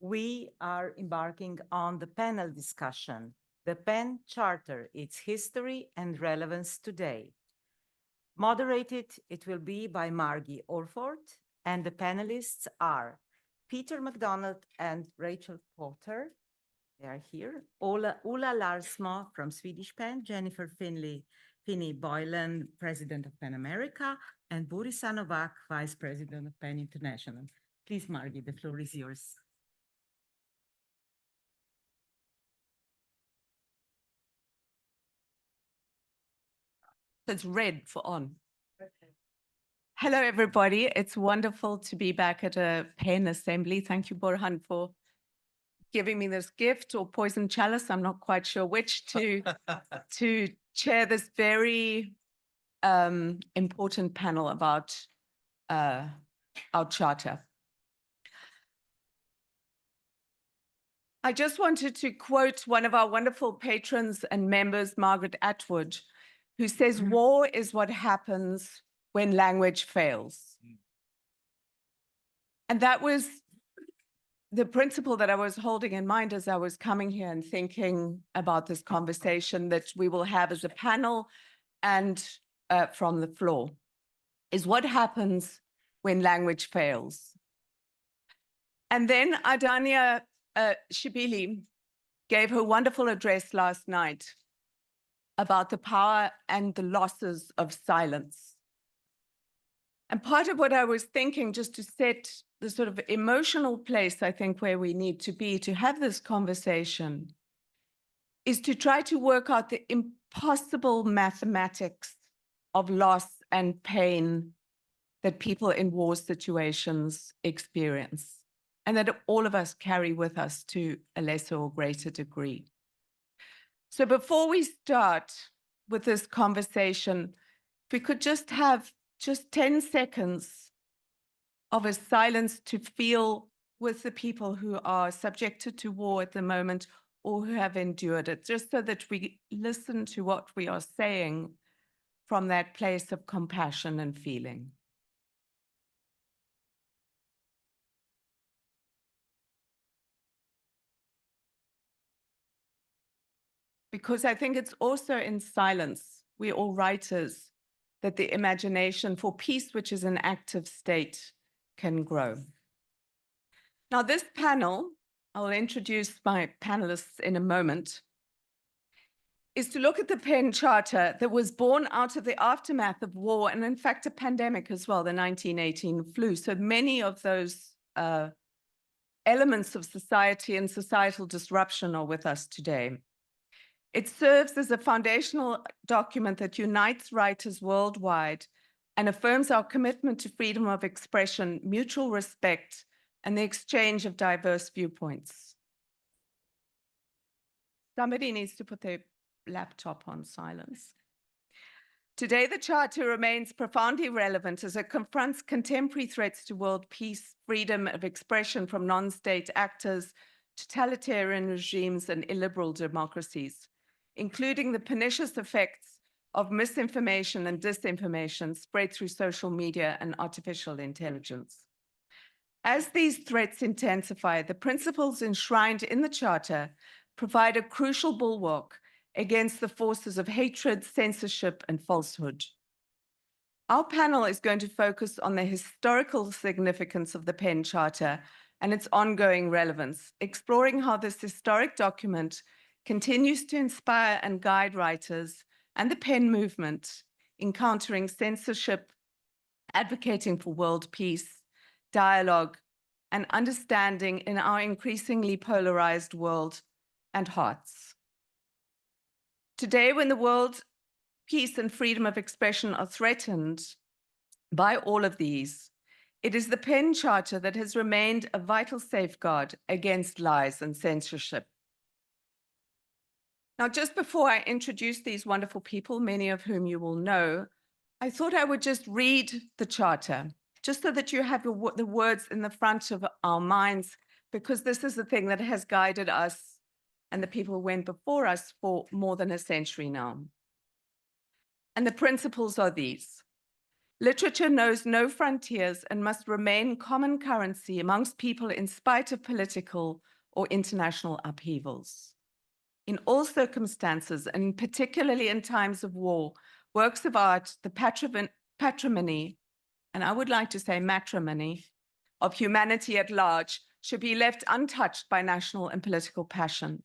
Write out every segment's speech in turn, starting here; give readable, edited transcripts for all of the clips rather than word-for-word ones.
we are embarking on the panel discussion, the PEN Charter, its history and relevance today. Moderated, it will be by Margie Orford, and the panelists are Peter MacDonald and Rachel Potter. They are here. Ola Larsmo from Swedish PEN, Jennifer Finney Boylan, President of PEN America, and Boris Novak, Vice President of PEN International. Please, Margie, the floor is yours. It's red for on. Okay. Hello, everybody. It's wonderful to be back at a PEN assembly. Thank you, Boris, for giving me this gift or poison chalice. I'm not quite sure which to chair this very important panel about our charter. I just wanted to quote one of our wonderful patrons and members, Margaret Atwood, who says, war is what happens when language fails. And that was the principle that I was holding in mind as I was coming here and thinking about this conversation that we will have as a panel and from the floor, is what happens when language fails. And then Adania Shibili gave her wonderful address last night about the power and the losses of silence. And part of what I was thinking, just to set the sort of emotional place, I think, where we need to be to have this conversation, is to try to work out the impossible mathematics of loss and pain that people in war situations experience, and that all of us carry with us to a lesser or greater degree. So before we start with this conversation, if we could just have 10 seconds of a silence to feel with the people who are subjected to war at the moment or who have endured it, just so that we listen to what we are saying from that place of compassion and feeling. Because I think it's also in silence, we're all writers, that the imagination for peace, which is an active state, can grow. Now, this panel, I'll introduce my panelists in a moment, is to look at the PEN Charter that was born out of the aftermath of war and, in fact, a pandemic as well, the 1918 flu. So many of those elements of society and societal disruption are with us today. It serves as a foundational document that unites writers worldwide and affirms our commitment to freedom of expression, mutual respect, and the exchange of diverse viewpoints. Somebody needs to put their laptop on silence. Today, the Charter remains profoundly relevant as it confronts contemporary threats to world peace, freedom of expression from non-state actors, totalitarian regimes, and illiberal democracies, including the pernicious effects of misinformation and disinformation spread through social media and artificial intelligence. As these threats intensify, the principles enshrined in the Charter provide a crucial bulwark against the forces of hatred, censorship, and falsehood. Our panel is going to focus on the historical significance of the PEN Charter and its ongoing relevance, exploring how this historic document continues to inspire and guide writers and the PEN movement in countering censorship, advocating for world peace, dialogue, and understanding in our increasingly polarized world and hearts. Today, when the world peace and freedom of expression are threatened by all of these, it is the PEN Charter that has remained a vital safeguard against lies and censorship. Now, just before I introduce these wonderful people, many of whom you will know, I thought I would just read the Charter, just so that you have the words in the front of our minds, because this is the thing that has guided us and the people who went before us for more than a century now. And the principles are these. Literature knows no frontiers and must remain common currency amongst people in spite of political or international upheavals. In all circumstances, and particularly in times of war, works of art, the patrimony, and I would like to say matrimony, of humanity at large should be left untouched by national and political passion.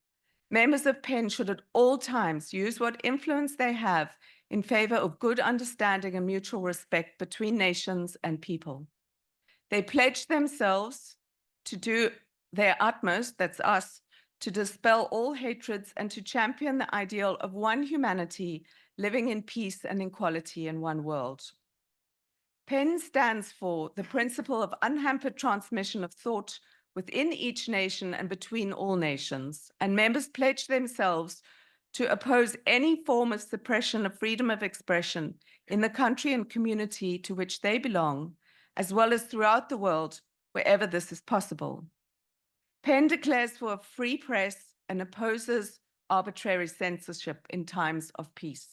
Members of PEN should at all times use what influence they have in favor of good understanding and mutual respect between nations and people. They pledge themselves to do their utmost, that's us, to dispel all hatreds and to champion the ideal of one humanity living in peace and equality in one world. PEN stands for the principle of unhampered transmission of thought within each nation and between all nations, and members pledge themselves to oppose any form of suppression of freedom of expression in the country and community to which they belong, as well as throughout the world, wherever this is possible. PEN declares for a free press and opposes arbitrary censorship in times of peace.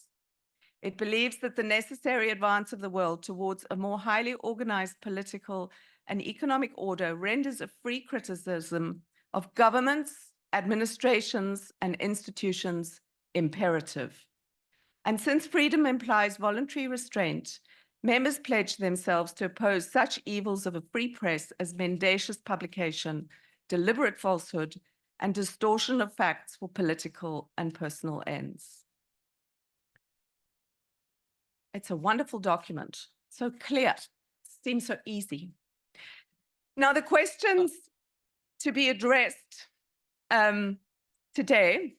It believes that the necessary advance of the world towards a more highly organized political and economic order renders a free criticism of governments, administrations, and institutions imperative. And since freedom implies voluntary restraint, members pledge themselves to oppose such evils of a free press as mendacious publication, deliberate falsehood, and distortion of facts for political and personal ends. It's a wonderful document, so clear, seems so easy. Now, the questions to be addressed today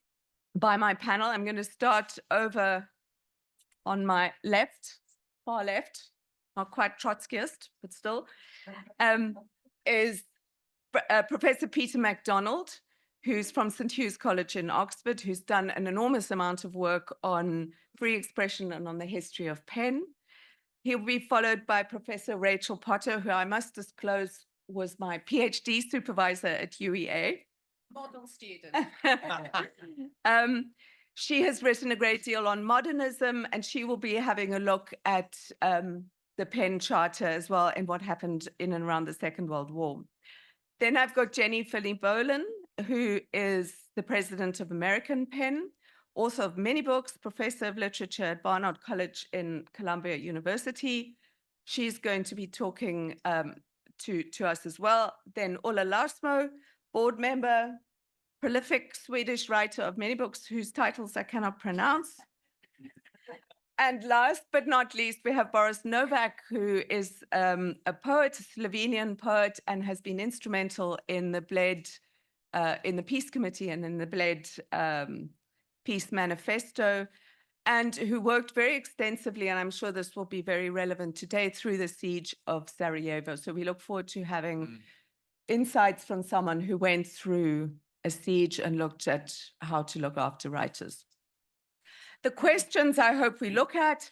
by my panel, I'm going to start over on my left, far left, not quite Trotskyist, but still, is Professor Peter MacDonald, who's from St. Hugh's College in Oxford, who's done an enormous amount of work on free expression and on the history of PEN. He'll be followed by Professor Rachel Potter, who I must disclose was my PhD supervisor at UEA. Model student. She has written a great deal on modernism, and she will be having a look at the PEN Charter as well and what happened in and around the Second World War. Then I've got Finney Boylan, who is the president of American PEN, author of many books, professor of literature at Barnard College in Columbia University. She's going to be talking to us as well. Then Ola Larsmo, board member, prolific Swedish writer of many books whose titles I cannot pronounce. And last but not least, we have Boris Novak, who is a poet, a Slovenian poet, and has been instrumental in the Bled, in the Peace Committee and in the Bled Peace Manifesto, and who worked very extensively, and I'm sure this will be very relevant today, through the siege of Sarajevo. So we look forward to having insights from someone who went through a siege and looked at how to look after writers. The questions I hope we look at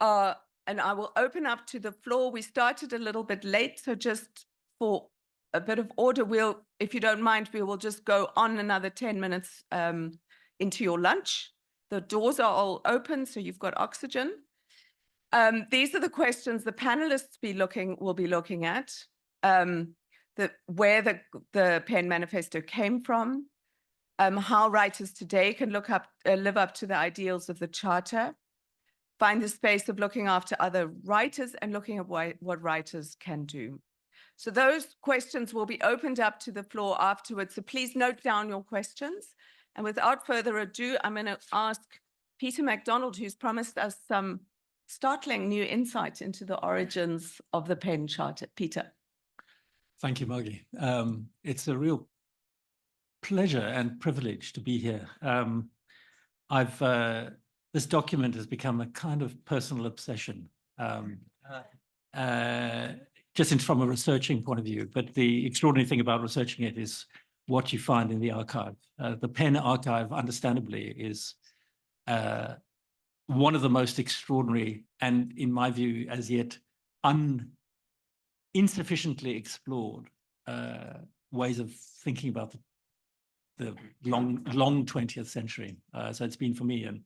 are, and I will open up to the floor. We started a little bit late, so just for a bit of order, if you don't mind, we will just go on another 10 minutes into your lunch. The doors are all open, so you've got oxygen. These are the questions the panelists will be looking at, where the PEN Manifesto came from, how writers today can live up to the ideals of the Charter, find the space of looking after other writers and looking at what writers can do. So those questions will be opened up to the floor afterwards. So please note down your questions. And without further ado, I'm going to ask Peter MacDonald, who's promised us some startling new insight into the origins of the PEN Charter. Peter. Thank you, Margie. It's a real pleasure and privilege to be here. This document has become a kind of personal obsession, just from a researching point of view. But the extraordinary thing about researching it is what you find in the archive. The PEN archive, understandably, is one of the most extraordinary and, in my view, as yet insufficiently explored ways of thinking about the long 20th century. So it's been for me an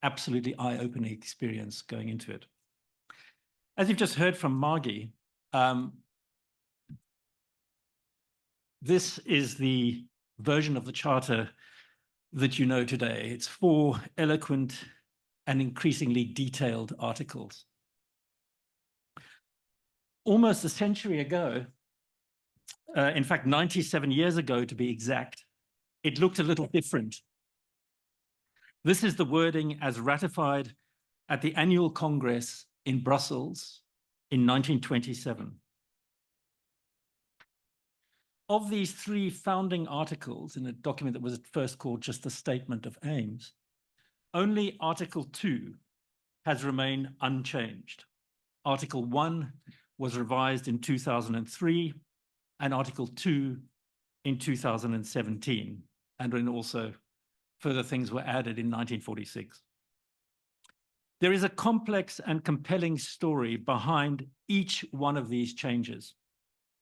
absolutely eye-opening experience going into it. As you've just heard from Margie, this is the version of the Charter that you know today. It's 4 eloquent and increasingly detailed articles. Almost a century ago, in fact, 97 years ago to be exact, it looked a little different. This is the wording as ratified at the annual Congress in Brussels in 1927. Of these 3 founding articles in a document that was at first called just the Statement of Aims, only Article 2 has remained unchanged. Article 1 was revised in 2003 and Article 2 in 2017, and then also further things were added in 1946. There is a complex and compelling story behind each one of these changes,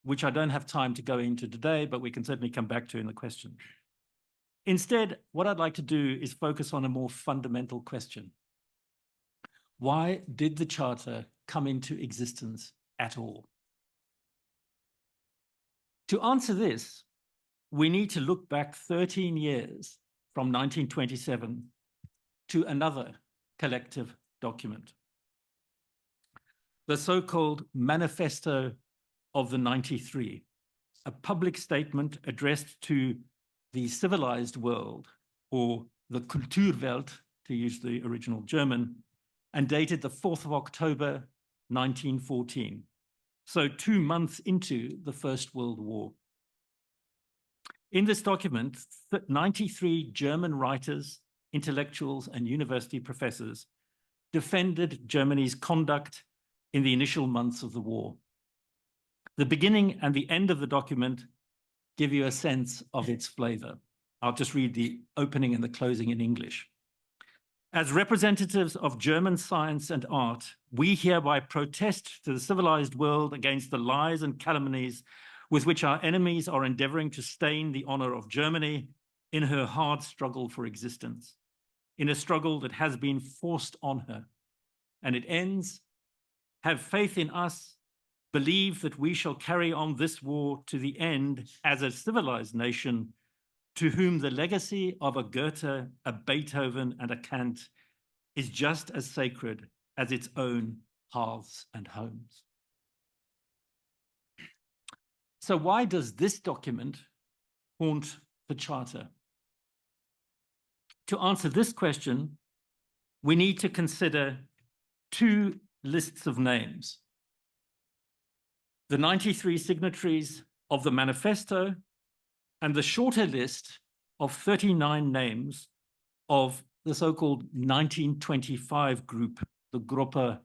which I don't have time to go into today, but we can certainly come back to in the question. Instead, what I'd like to do is focus on a more fundamental question. Why did the Charter come into existence at all? To answer this, we need to look back 13 years from 1927 to another collective document, the so-called Manifesto of the 93, a public statement addressed to the civilized world, or the Kulturwelt, to use the original German, and dated the 4th of October, 1914, so 2 months into the First World War. In this document, 93 German writers, intellectuals, and university professors defended Germany's conduct in the initial months of the war. The beginning and the end of the document give you a sense of its flavor. I'll just read the opening and the closing in English. As representatives of German science and art, we hereby protest to the civilized world against the lies and calumnies with which our enemies are endeavoring to stain the honor of Germany in her hard struggle for existence, in a struggle that has been forced on her. And it ends, have faith in us, believe that we shall carry on this war to the end as a civilized nation, to whom the legacy of a Goethe, a Beethoven, and a Kant is just as sacred as its own hearths and homes. So why does this document haunt the Charter? To answer this question, we need to consider 2 lists of names. The 93 signatories of the manifesto and the shorter list of 39 names of the so-called 1925 group, the Gruppe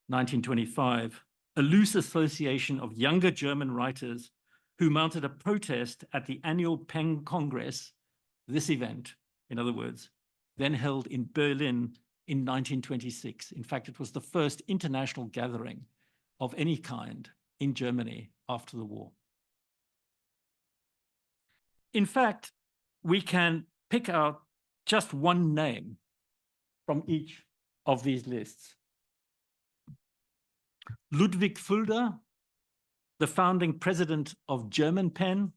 1925, a loose association of younger German writers who mounted a protest at the annual PEN Congress, this event, in other words, then held in Berlin in 1926. In fact, it was the first international gathering of any kind in Germany after the war. In fact, we can pick out just one name from each of these lists. Ludwig Fulda, the founding president of German PEN,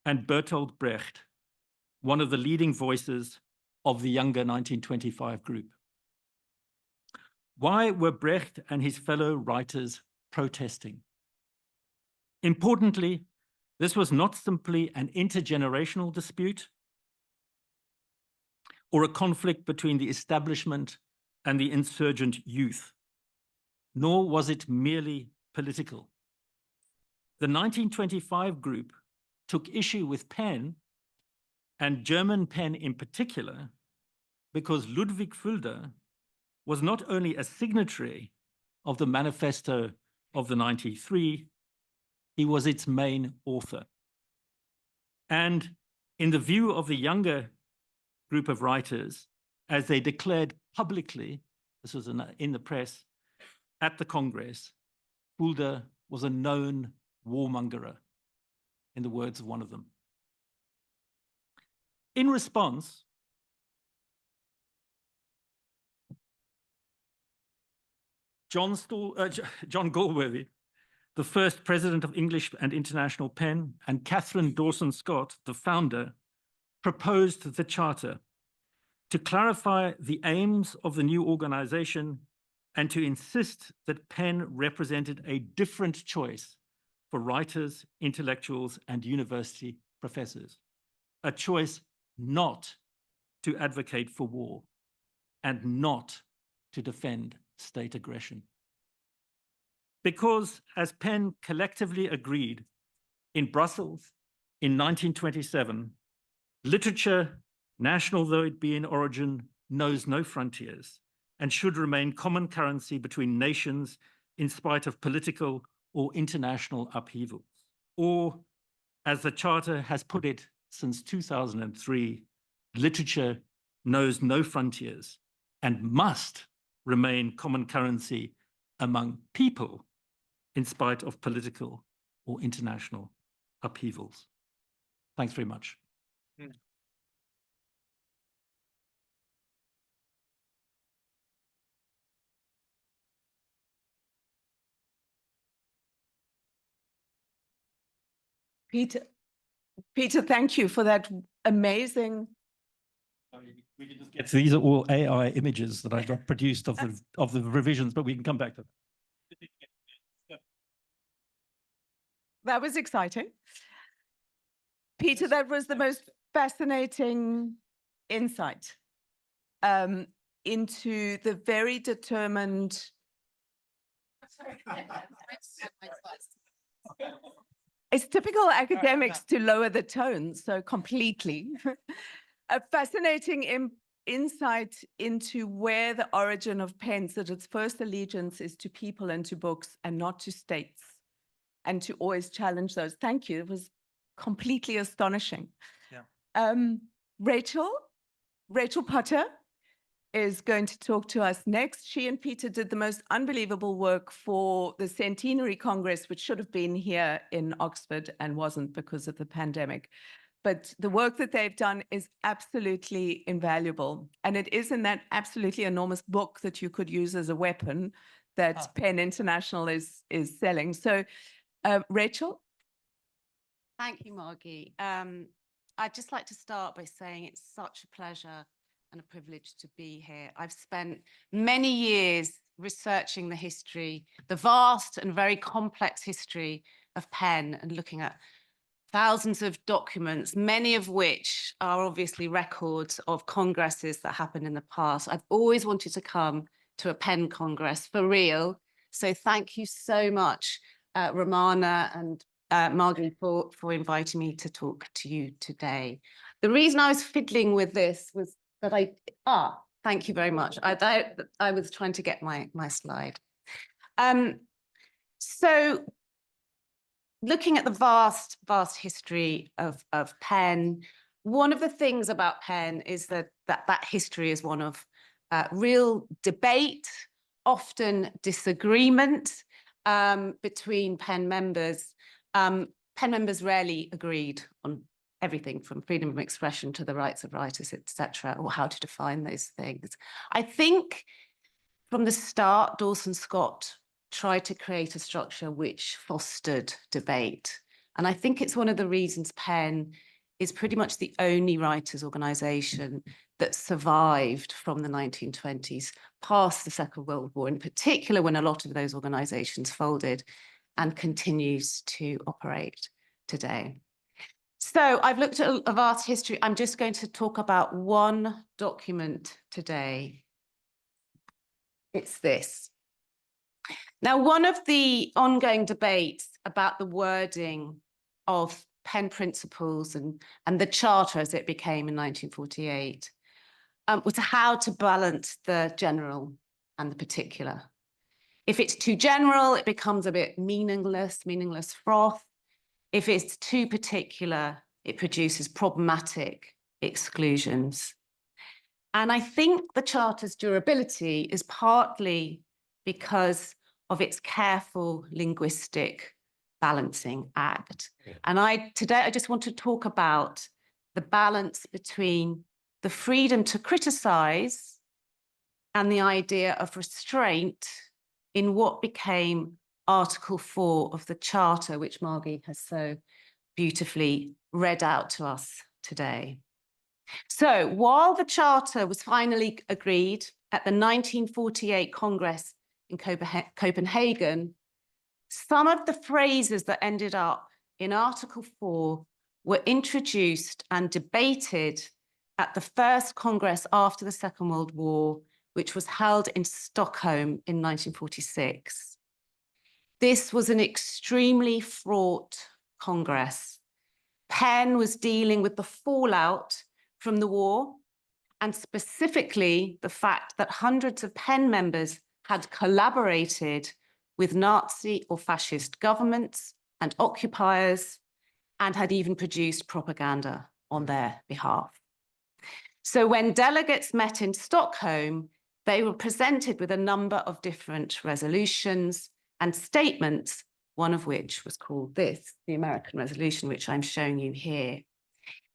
and Bertolt Brecht, one of the leading voices of the younger 1925 group. Why were Brecht and his fellow writers protesting? Importantly, this was not simply an intergenerational dispute or a conflict between the establishment and the insurgent youth, nor was it merely political. The 1925 group took issue with PEN, and German PEN in particular, because Ludwig Fulda was not only a signatory of the Manifesto of the 93, he was its main author. And in the view of the younger group of writers, as they declared publicly, this was in the press, at the Congress, Fulda was a known warmongerer, in the words of one of them. In response, John Galworthy, the first president of English and International PEN, and Catherine Dawson-Scott, the founder, proposed the charter to clarify the aims of the new organization and to insist that PEN represented a different choice for writers, intellectuals, and university professors, a choice not to advocate for war and not to defend state aggression. Because, as PEN collectively agreed in Brussels in 1927, literature, national though it be in origin, knows no frontiers and should remain common currency between nations in spite of political or international upheavals. Or, as the Charter has put it since 2003, literature knows no frontiers and must remain common currency among people in spite of political or international upheavals. Thanks very much. Peter, thank you for that amazing. We can just get, so these are all AI images that I got produced of the revisions, but we can come back to that. That was exciting. Peter, that was the most fascinating insight into the very determined. It's typical academics to lower the tone so completely. A fascinating insight into where the origin of PEN, that its first allegiance is to people and to books and not to states, and to always challenge those. Thank you. It was completely astonishing. Yeah. Rachel Potter is going to talk to us next. She and Peter did the most unbelievable work for the Centenary Congress, which should have been here in Oxford and wasn't because of the pandemic. But the work that they've done is absolutely invaluable. And it is in that absolutely enormous book that you could use as a weapon that PEN International is selling. So, Rachel? Thank you, Margie. I'd just like to start by saying it's such a pleasure and a privilege to be here. I've spent many years researching the history, the vast and very complex history of PEN, and looking at thousands of documents, many of which are obviously records of congresses that happened in the past. I've always wanted to come to a PEN Congress for real. So thank you so much, Romana and Margie, for inviting me to talk to you today. The reason I was fiddling with this was that thank you very much. I was trying to get my slide. So looking at the vast history of PEN, one of the things about PEN is that history is one of real debate, often disagreement between PEN members. PEN members rarely agreed on everything from freedom of expression to the rights of writers, etc., or how to define those things. I think from the start, Dawson-Scott tried to create a structure which fostered debate. And I think it's one of the reasons PEN is pretty much the only writers' organization that survived from the 1920s past the Second World War, in particular when a lot of those organizations folded, and continues to operate today. So I've looked at a vast history. I'm just going to talk about one document today. It's this. Now, one of the ongoing debates about the wording of PEN principles and the Charter as it became in 1948 was how to balance the general and the particular. If it's too general, it becomes a bit meaningless froth. If it's too particular, it produces problematic exclusions. And I think the Charter's durability is partly because of its careful linguistic balancing act. And today I just want to talk about the balance between the freedom to criticize and the idea of restraint in what became Article 4 of the Charter, which Margie has so beautifully read out to us today. So while the Charter was finally agreed at the 1948 Congress in Copenhagen, some of the phrases that ended up in Article 4 were introduced and debated at the first Congress after the Second World War, which was held in Stockholm in 1946. This was an extremely fraught Congress. PEN was dealing with the fallout from the war, and specifically the fact that hundreds of PEN members had collaborated with Nazi or fascist governments and occupiers, and had even produced propaganda on their behalf. So when delegates met in Stockholm, they were presented with a number of different resolutions and statements, one of which was called this, the American Resolution, which I'm showing you here.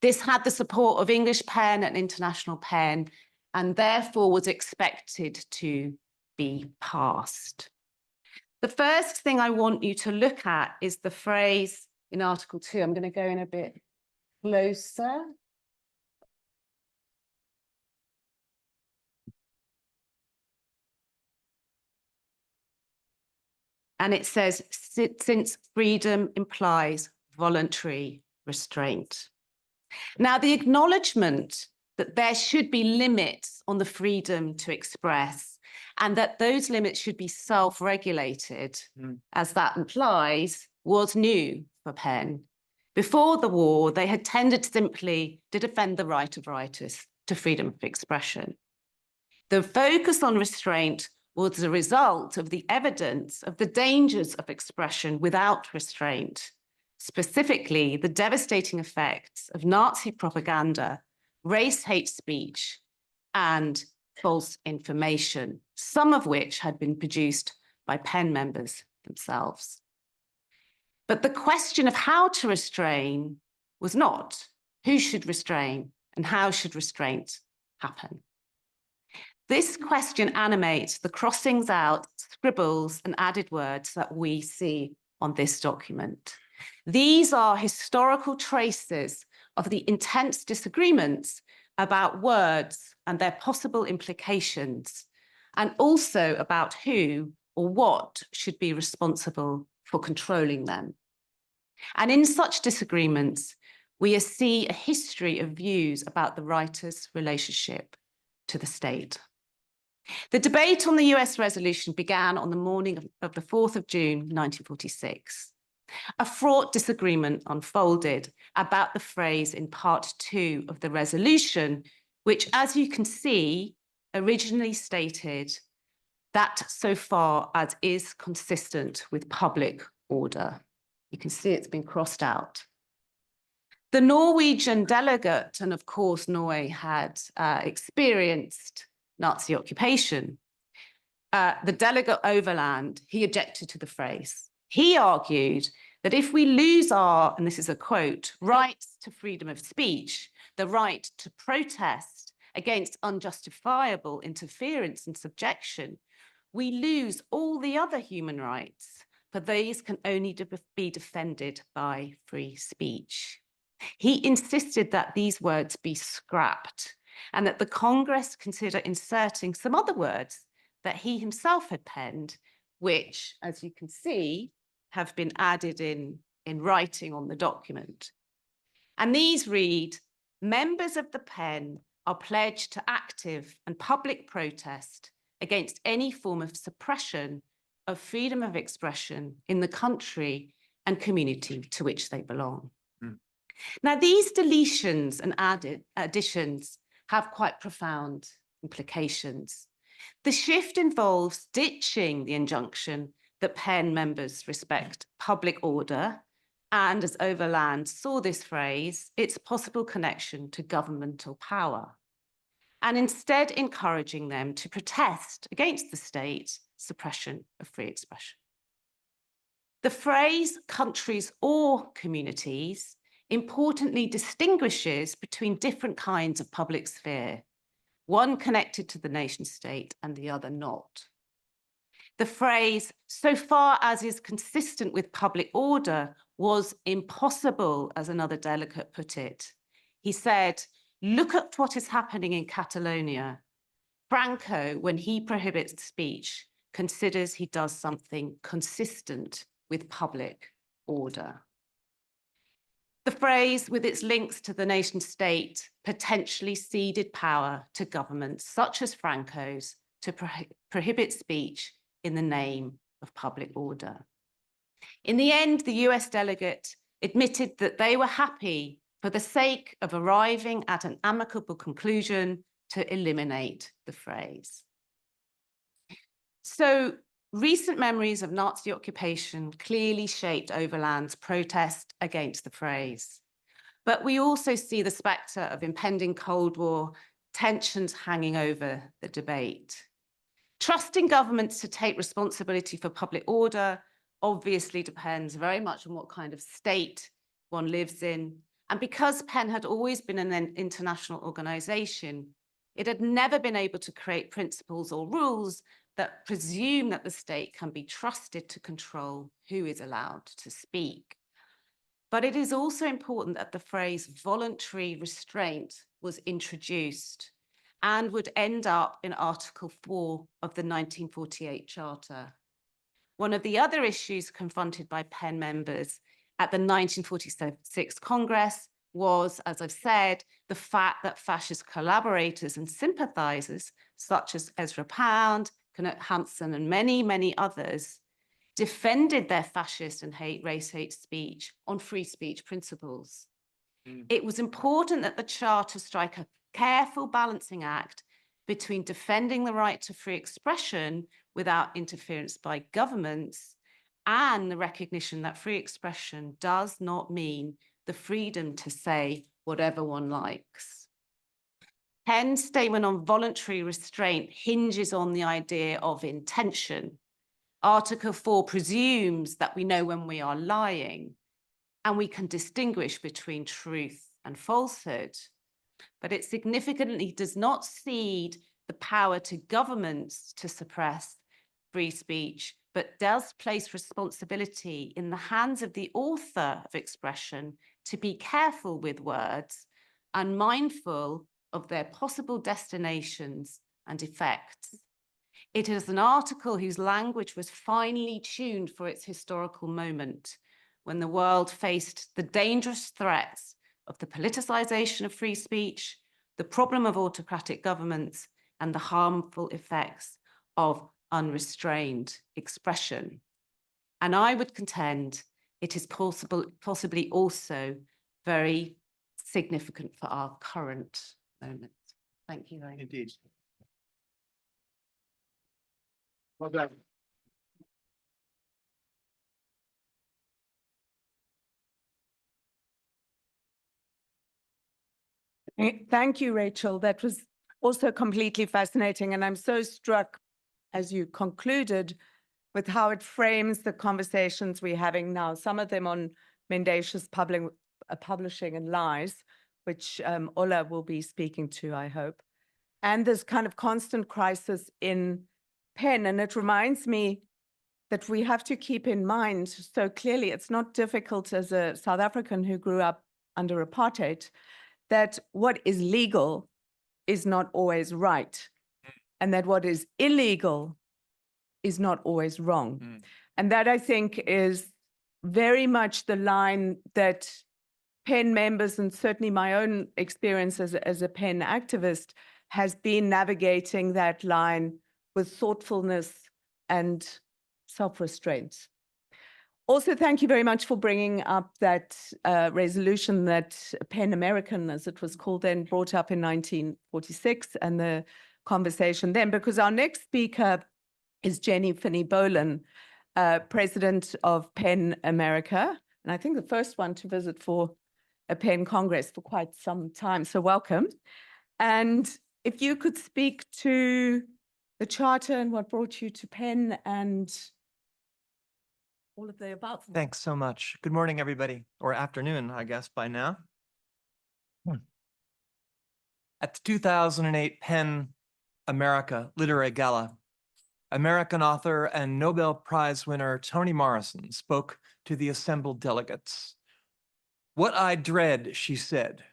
This had the support of English PEN and International PEN, and therefore was expected to be passed. The first thing I want you to look at is the phrase in Article 2. I'm going to go in a bit closer. And it says, since freedom implies voluntary restraint. Now, the acknowledgement that there should be limits on the freedom to express, and that those limits should be self-regulated, as that implies, was new for PEN. Before the war, they had tended simply to defend the right of writers to freedom of expression. The focus on restraint was a result of the evidence of the dangers of expression without restraint, specifically the devastating effects of Nazi propaganda, race hate speech, and false information, some of which had been produced by PEN members themselves. But the question of how to restrain was not who should restrain and how should restraint happen. This question animates the crossings out, scribbles, and added words that we see on this document. These are historical traces of the intense disagreements about words and their possible implications, and also about who or what should be responsible for controlling them. And in such disagreements, we see a history of views about the writer's relationship to the state. The debate on the US resolution began on the morning of the 4th of June, 1946. A fraught disagreement unfolded about the phrase in part 2 of the resolution, which, as you can see, originally stated that so far as is consistent with public order. You can see it's been crossed out. The Norwegian delegate, and of course Norway had experienced Nazi occupation, the delegate Overland, he objected to the phrase. He argued that if we lose our, and this is a quote, rights to freedom of speech, the right to protest against unjustifiable interference and subjection, we lose all the other human rights, for these can only be defended by free speech. He insisted that these words be scrapped and that the Congress consider inserting some other words that he himself had penned, which, as you can see, have been added in writing on the document. And these read, members of the PEN are pledged to active and public protest against any form of suppression of freedom of expression in the country and community to which they belong. Now, these deletions and additions have quite profound implications. The shift involves ditching the injunction that PEN members respect public order, and as Overland saw this phrase, its possible connection to governmental power, and instead encouraging them to protest against the state's suppression of free expression. The phrase countries or communities importantly distinguishes between different kinds of public sphere, one connected to the nation state and the other not. The phrase, so far as is consistent with public order, was impossible, as another delegate put it. He said, look at what is happening in Catalonia. Franco, when he prohibits speech, considers he does something consistent with public order. The phrase, with its links to the nation state, potentially ceded power to governments such as Franco's to prohibit speech in the name of public order. In the end, the US delegate admitted that they were happy for the sake of arriving at an amicable conclusion to eliminate the phrase. So recent memories of Nazi occupation clearly shaped Overland's protest against the phrase. But we also see the spectre of impending Cold War tensions hanging over the debate. Trusting governments to take responsibility for public order obviously depends very much on what kind of state one lives in. And because PEN had always been an international organization, it had never been able to create principles or rules that presume that the state can be trusted to control who is allowed to speak. But it is also important that the phrase voluntary restraint was introduced and would end up in Article 4 of the 1948 Charter. One of the other issues confronted by PEN members at the 1946 Congress was, as I've said, the fact that fascist collaborators and sympathizers, such as Ezra Pound, Knut Hamsun, and many, many others, defended their fascist and race hate speech on free speech principles. It was important that the Charter strike a careful balancing act between defending the right to free expression without interference by governments and the recognition that free expression does not mean the freedom to say whatever one likes. PEN's statement on voluntary restraint hinges on the idea of intention. Article 4 presumes that we know when we are lying and we can distinguish between truth and falsehood, but it significantly does not cede the power to governments to suppress free speech, but does place responsibility in the hands of the author of expression to be careful with words and mindful of their possible destinations and effects. It is an article whose language was finely tuned for its historical moment, when the world faced the dangerous threats of the politicization of free speech, the problem of autocratic governments, and the harmful effects of unrestrained expression. And I would contend it is possibly also very significant for our current moment. Thank you very much. Indeed. Well done. Thank you, Rachel. That was also completely fascinating. And I'm so struck, as you concluded, with how it frames the conversations we're having now, some of them on mendacious publishing and lies, which Ola will be speaking to, I hope, and this kind of constant crisis in PEN. And it reminds me that we have to keep in mind so clearly, it's not difficult as a South African who grew up under apartheid, that what is legal is not always right, and that what is illegal is not always wrong. And that, I think, is very much the line that PEN members, and certainly my own experience as a PEN activist, has been navigating that line with thoughtfulness and self-restraint. Also, thank you very much for bringing up that resolution that PEN American, as it was called then, brought up in 1946, and the conversation then, because our next speaker is Finney Boylan, president of PEN America, and I think the first one to visit for a PEN Congress for quite some time, so welcome. And if you could speak to the Charter and what brought you to PEN and all of the above. Thanks so much. Good morning, everybody, or afternoon, I guess, by now. At the 2008 PEN America Literary Gala, American author and Nobel Prize winner Toni Morrison spoke to the assembled delegates. "What I dread," she said,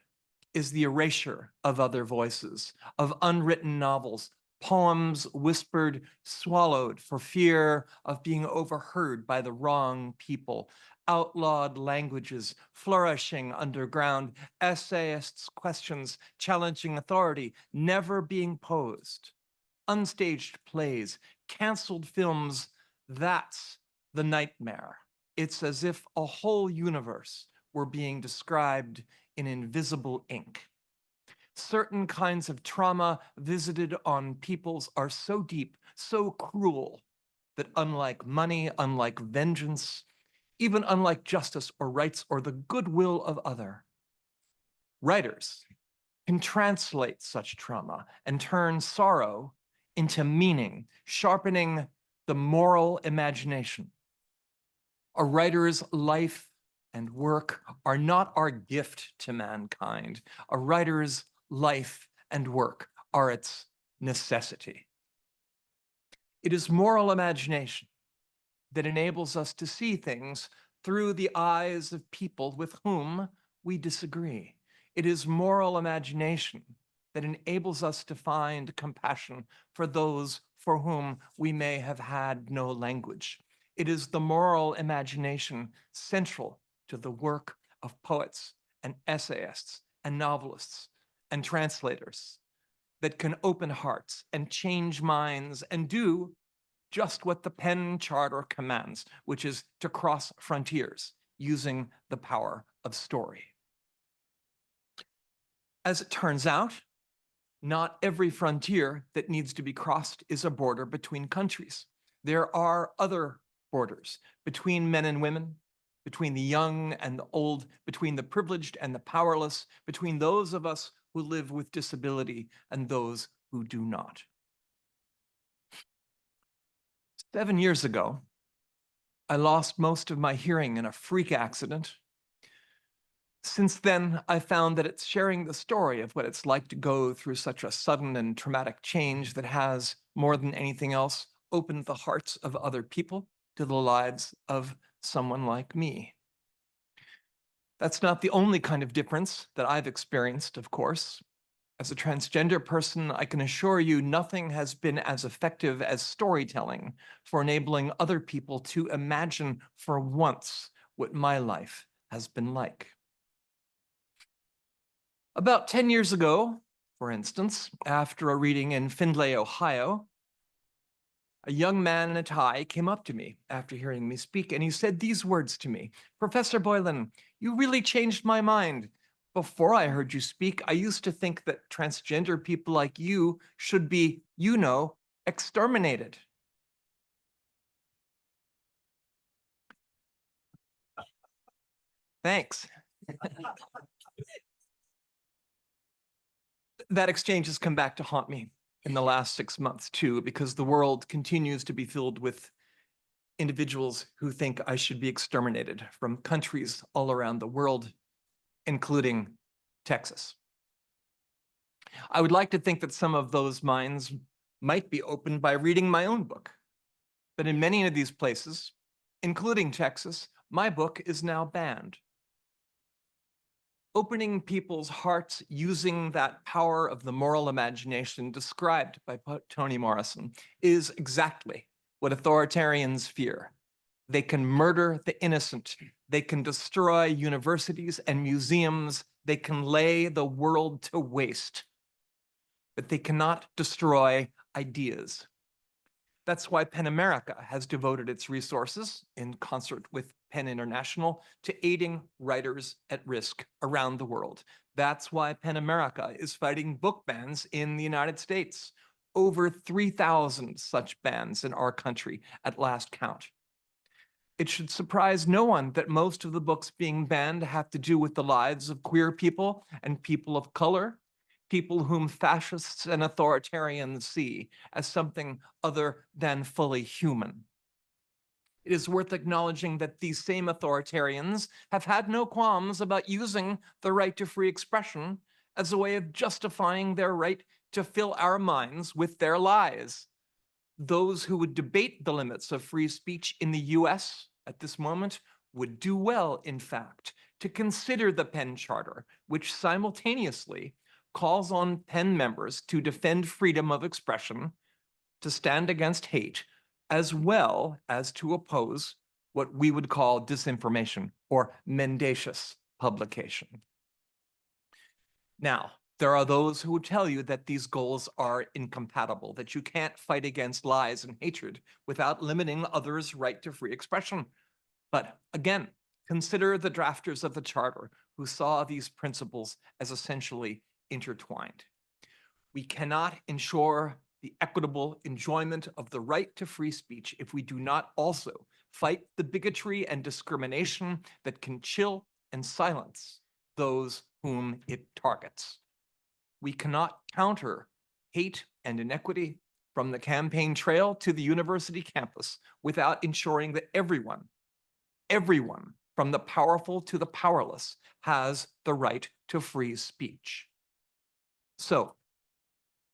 "is the erasure of other voices, of unwritten novels, poems whispered, swallowed for fear of being overheard by the wrong people, outlawed languages flourishing underground, essayists' questions challenging authority never being posed, unstaged plays, canceled films. That's the nightmare. It's as if a whole universe were being described in invisible ink. Certain kinds of trauma visited on peoples are so deep, so cruel, that unlike money, unlike vengeance, even unlike justice or rights or the goodwill of other, writers can translate such trauma and turn sorrow into meaning, sharpening the moral imagination. A writer's life and work are not our gift to mankind. A writer's life and work are its necessity. It is moral imagination that enables us to see things through the eyes of people with whom we disagree. It is moral imagination that enables us to find compassion for those for whom we may have had no language. It is the moral imagination central to the work of poets and essayists and novelists and translators that can open hearts and change minds and do just what the PEN Charter commands, which is to cross frontiers using the power of story. As it turns out, not every frontier that needs to be crossed is a border between countries. There are other borders between men and women, between the young and the old, between the privileged and the powerless, between those of us who live with disability and those who do not. 7 years ago, I lost most of my hearing in a freak accident. Since then, I found that it's sharing the story of what it's like to go through such a sudden and traumatic change that has, more than anything else, opened the hearts of other people to the lives of someone like me. That's not the only kind of difference that I've experienced, of course. As a transgender person, I can assure you nothing has been as effective as storytelling for enabling other people to imagine for once what my life has been like. About 10 years ago, for instance, after a reading in Findlay, Ohio, a young man in a tie came up to me after hearing me speak, and he said these words to me: "Professor Boylan, you really changed my mind. Before I heard you speak, I used to think that transgender people like you should be, you know, exterminated." Thanks. That exchange has come back to haunt me in the last 6 months too, because the world continues to be filled with individuals who think I should be exterminated from countries all around the world, including Texas. I would like to think that some of those minds might be opened by reading my own book. But in many of these places, including Texas, my book is now banned. Opening people's hearts using that power of the moral imagination described by Toni Morrison is exactly what authoritarians fear. They can murder the innocent. They can destroy universities and museums. They can lay the world to waste. But they cannot destroy ideas. That's why PEN America has devoted its resources, in concert with PEN International, to aiding writers at risk around the world. That's why PEN America is fighting book bans in the United States. Over 3,000 such bans in our country at last count. It should surprise no one that most of the books being banned have to do with the lives of queer people and people of color, people whom fascists and authoritarians see as something other than fully human. It is worth acknowledging that these same authoritarians have had no qualms about using the right to free expression as a way of justifying their right to fill our minds with their lies. those who would debate the limits of free speech in the US at this moment would do well, in fact, to consider the PEN Charter, which simultaneously calls on PEN members to defend freedom of expression, to stand against hate, as well as to oppose what we would call disinformation or mendacious publication. Now, there are those who would tell you that these goals are incompatible, that you can't fight against lies and hatred without limiting others' right to free expression. But again, consider the drafters of the Charter who saw these principles as essentially intertwined. We cannot ensure the equitable enjoyment of the right to free speech if we do not also fight the bigotry and discrimination that can chill and silence those whom it targets. We cannot counter hate and inequity from the campaign trail to the university campus without ensuring that everyone from the powerful to the powerless has the right to free speech. So,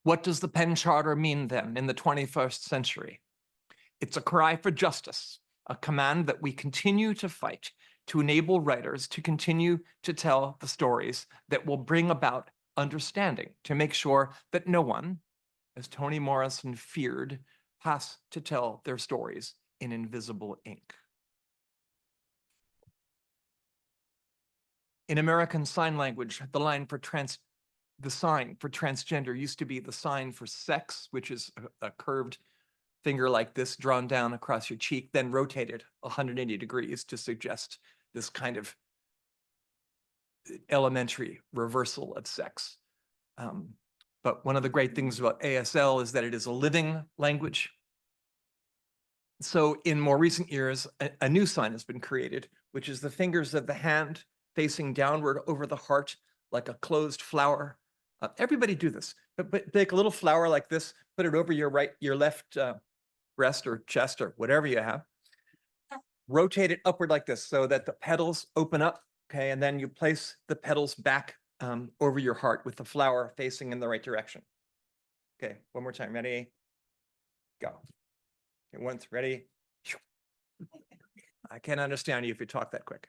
what does the PEN Charter mean then in the 21st century? It's a cry for justice, a command that we continue to fight to enable writers to continue to tell the stories that will bring about understanding, to make sure that no one, as Toni Morrison feared, has to tell their stories in invisible ink. In American Sign Language, the sign for transgender used to be the sign for sex, which is a curved finger like this drawn down across your cheek, then rotated 180 degrees to suggest this kind of elementary reversal of sex. But one of the great things about ASL is that it is a living language. So in more recent years, a new sign has been created, which is the fingers of the hand facing downward over the heart like a closed flower. Everybody do this, but take a little flower like this, put it over your left breast or chest or whatever you have. Rotate it upward like this so that the petals open up, okay? And then you place the petals back over your heart with the flower facing in the right direction. Okay, one more time, ready? Go. Okay, once, ready? I can't understand you if you talk that quick.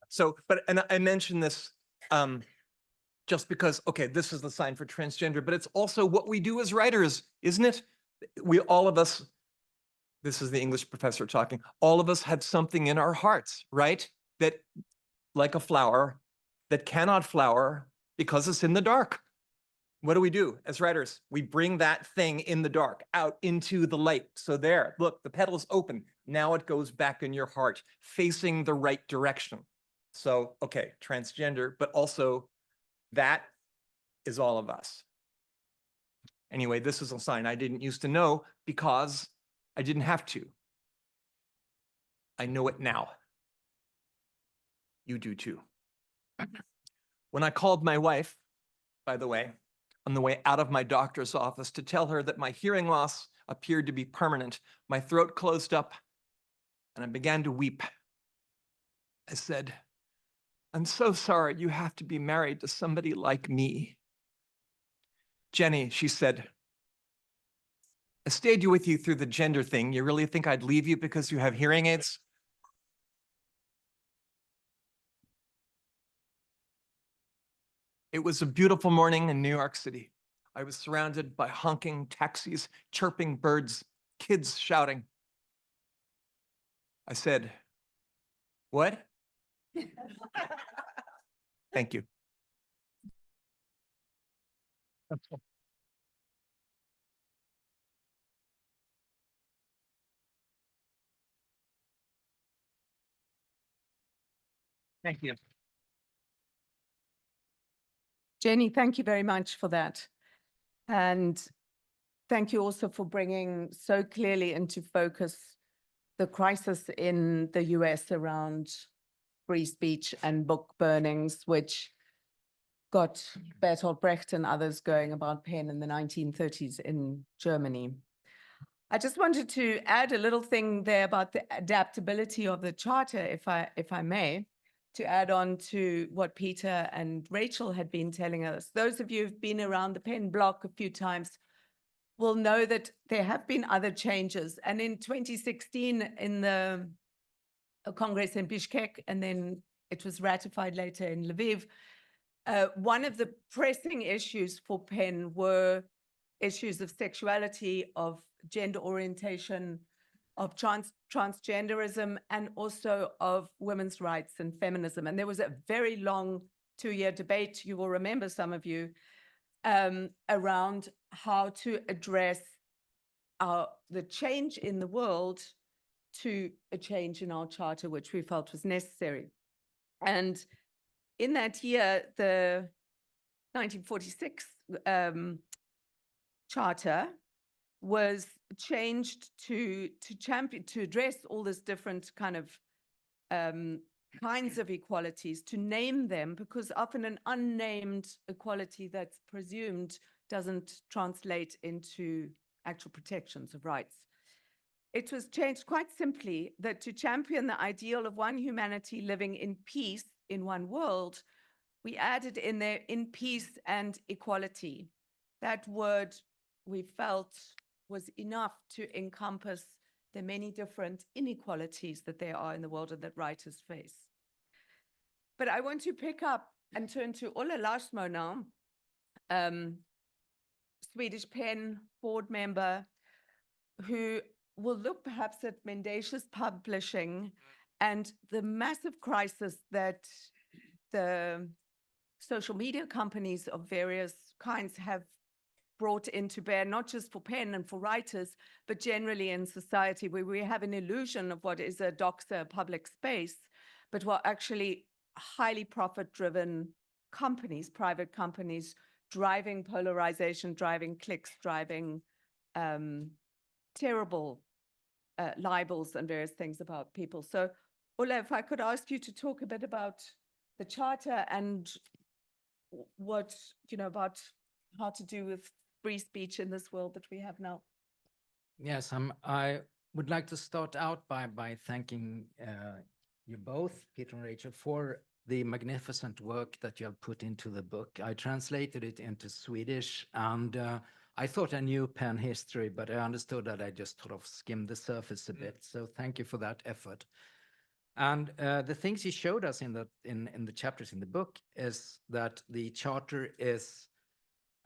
So, and I mentioned this just because, okay, this is the sign for transgender, but it's also what we do as writers, isn't it? All of us, this is the English professor talking, all of us have something in our hearts, right? That, like a flower, that cannot flower because it's in the dark. What do we do as writers? We bring that thing in the dark out into the light. So there, look, the petal's open. Now it goes back in your heart, facing the right direction. So, okay, transgender, but also that is all of us. Anyway, this is a sign I didn't used to know because I didn't have to. I know it now. You do too. When I called my wife, by the way, on the way out of my doctor's office to tell her that my hearing loss appeared to be permanent, my throat closed up and I began to weep. I said, "I'm so sorry you have to be married to somebody like me." "Jenny," she said, "I stayed with you through the gender thing. You really think I'd leave you because you have hearing aids?" It was a beautiful morning in New York City. I was surrounded by honking taxis, chirping birds, kids shouting. I said, "What?" Thank you. Thank you. Jenny, thank you very much for that. And thank you also for bringing so clearly into focus the crisis in the US around free speech and book burnings, which got Bertolt Brecht and others going about PEN in the 1930s in Germany. I just wanted to add a little thing there about the adaptability of the charter, if I may, to add on to what Peter and Rachel had been telling us. Those of you who've been around the PEN block a few times will know that there have been other changes. And in 2016, in the Congress in Bishkek, and then it was ratified later in Lviv, one of the pressing issues for PEN were issues of sexuality, of gender orientation, of transgenderism, and also of women's rights and feminism. And there was a very long 2-year debate, you will remember, some of you, around how to address the change in the world to a change in our charter, which we felt was necessary. And in that year, the 1946 charter was changed to address all this different kind of kinds of equalities, to name them, because often an unnamed equality that's presumed doesn't translate into actual protections of rights. It was changed quite simply that to champion the ideal of one humanity living in peace in one world, we added in there in peace and equality. That word we felt was enough to encompass the many different inequalities that there are in the world and that writers face. But I want to pick up and turn to Ola Larsmo now, Swedish PEN board member, who will look perhaps at mendacious publishing and the massive crisis that the social media companies of various kinds have brought into bear, not just for PEN and for writers, but generally in society, where we have an illusion of what is a doxa, public space, but what actually highly profit-driven companies, private companies, driving polarization, driving clicks, driving terrible libels and various things about people. So, Ola, if I could ask you to talk a bit about the charter and what, about how to do with free speech in this world that we have now. Yes, I would like to start out by thanking you both, Peter and Rachel, for the magnificent work that you have put into the book. I translated it into Swedish, and I thought I knew PEN history, but I understood that I just sort of skimmed the surface a bit. So thank you for that effort. And the things you showed us in the chapters in the book is that the charter is,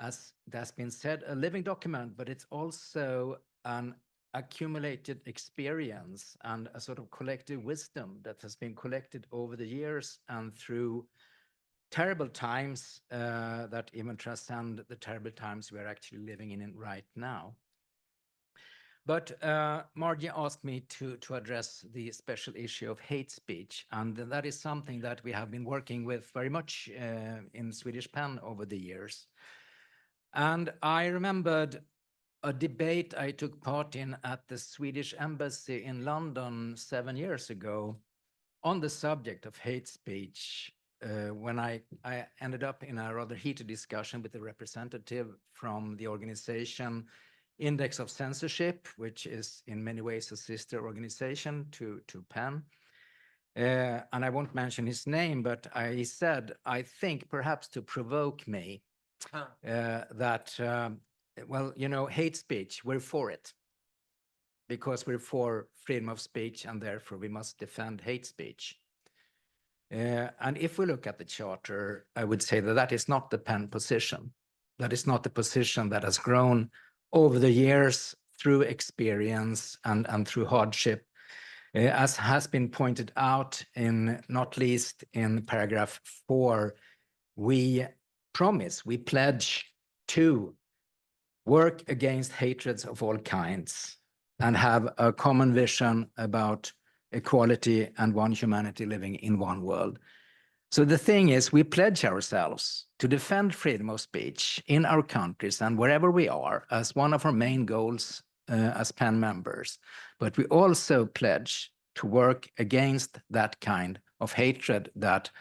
as that's been said, a living document, but it's also an accumulated experience and a sort of collective wisdom that has been collected over the years and through terrible times that even transcend the terrible times we're actually living in right now. But Margie asked me to address the special issue of hate speech, and that is something that we have been working with very much in Swedish PEN over the years. And I remembered a debate I took part in at the Swedish Embassy in London 7 years ago on the subject of hate speech, when I ended up in a rather heated discussion with a representative from the organization Index of Censorship, which is in many ways a sister organization to PEN. And I won't mention his name, but he said, I think perhaps to provoke me, that, well, hate speech, we're for it because we're for freedom of speech and therefore we must defend hate speech. And if we look at the charter, I would say that that is not the PEN position. That is not the position that has grown over the years through experience and through hardship. As has been pointed out, not least in paragraph 4, we pledge to work against hatreds of all kinds and have a common vision about equality and one humanity living in one world. So the thing is, we pledge ourselves to defend freedom of speech in our countries and wherever we are as one of our main goals as PEN members. But we also pledge to work against that kind of hatred that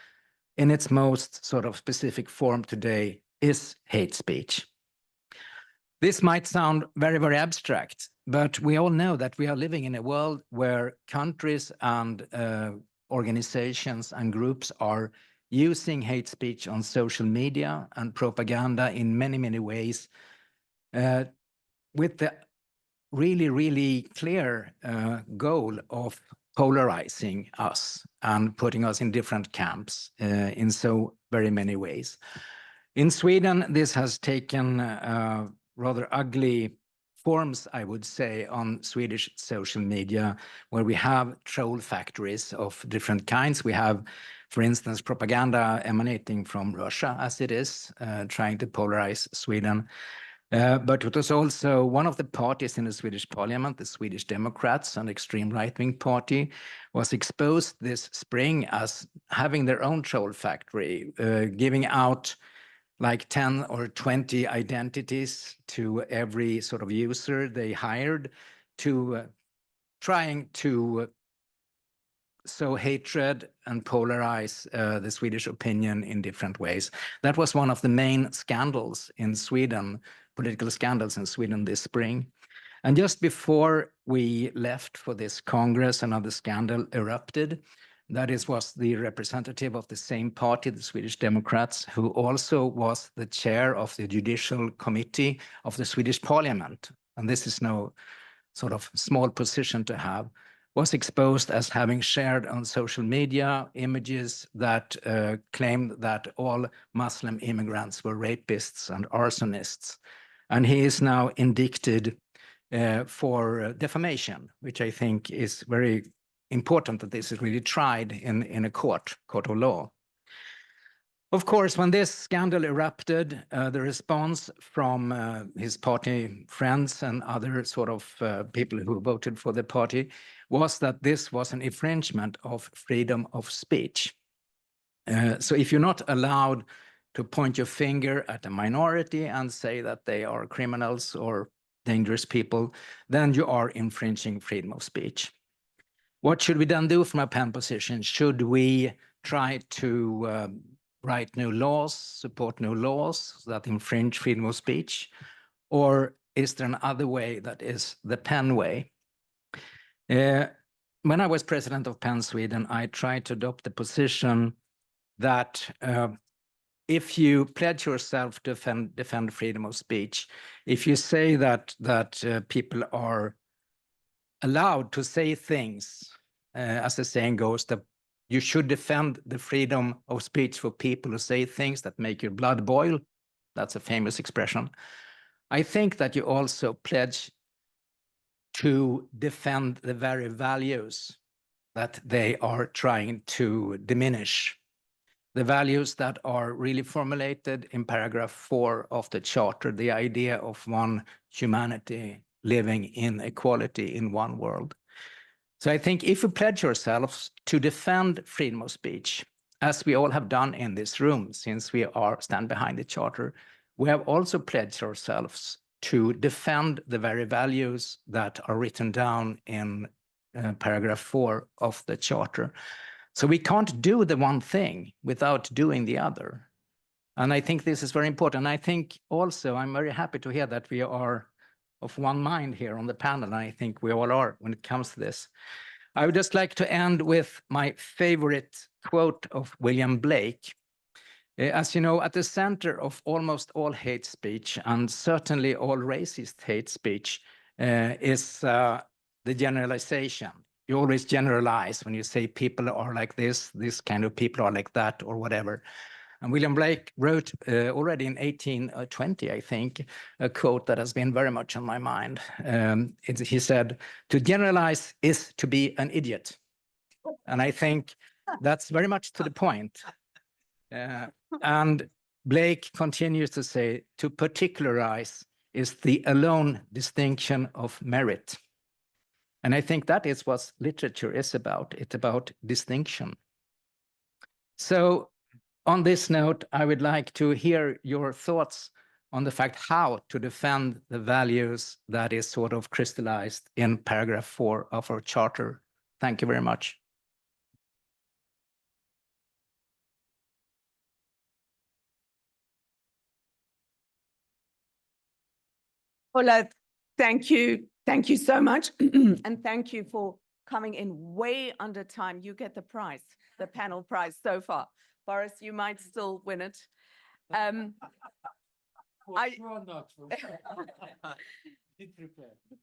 in its most sort of specific form today is hate speech. This might sound very, very abstract, but we all know that we are living in a world where countries and organizations and groups are using hate speech on social media and propaganda in many, many ways with the really, really clear goal of polarizing us and putting us in different camps in so very many ways. In Sweden, this has taken rather ugly forms, I would say, on Swedish social media, where we have troll factories of different kinds. We have, for instance, propaganda emanating from Russia, as it is, trying to polarize Sweden. But it was also one of the parties in the Swedish parliament, the Swedish Democrats, an extreme right-wing party, was exposed this spring as having their own troll factory, giving out like 10 or 20 identities to every sort of user they hired, to trying to sow hatred and polarize the Swedish opinion in different ways. That was one of the main scandals in Sweden, political scandals in Sweden this spring. And just before we left for this Congress, another scandal erupted. That was the representative of the same party, the Swedish Democrats, who also was the chair of the Judicial Committee of the Swedish Parliament. And this is no sort of small position to have, was exposed as having shared on social media images that claimed that all Muslim immigrants were rapists and arsonists. And he is now indicted for defamation, which I think is very important that this is really tried in a court of law. Of course, when this scandal erupted, the response from his party friends and other sort of people who voted for the party was that this was an infringement of freedom of speech. So if you're not allowed to point your finger at a minority and say that they are criminals or dangerous people, then you are infringing freedom of speech. What should we then do from a PEN position? Should we try to write new laws, support new laws that infringe freedom of speech? Or is there another way that is the PEN way? When I was president of PEN Sweden, I tried to adopt the position that if you pledge yourself to defend freedom of speech, if you say that people are allowed to say things, as the saying goes, that you should defend the freedom of speech for people who say things that make your blood boil. That's a famous expression. I think that you also pledge to defend the very values that they are trying to diminish. The values that are really formulated in paragraph 4 of the Charter, the idea of one humanity living in equality in one world. So I think if you pledge yourselves to defend freedom of speech, as we all have done in this room since we stand behind the Charter, we have also pledged ourselves to defend the very values that are written down in paragraph 4 of the Charter. So we can't do the one thing without doing the other. And I think this is very important. I think also I'm very happy to hear that we are of one mind here on the panel. And I think we all are when it comes to this. I would just like to end with my favorite quote of William Blake. As you know, at the center of almost all hate speech, and certainly all racist hate speech, is the generalization. You always generalize when you say people are like this kind of people are like that, or whatever. And William Blake wrote already in 1820, I think, a quote that has been very much on my mind. He said, "To generalize is to be an idiot." And I think that's very much to the point. And Blake continues to say, "To particularize is the alone distinction of merit." And I think that is what literature is about. It's about distinction. So on this note, I would like to hear your thoughts on the fact how to defend the values that is sort of crystallized in paragraph 4 of our Charter. Thank you very much. Ola, thank you. Thank you so much. And thank you for coming in way under time. You get the prize, the panel prize so far. Boris, you might still win it.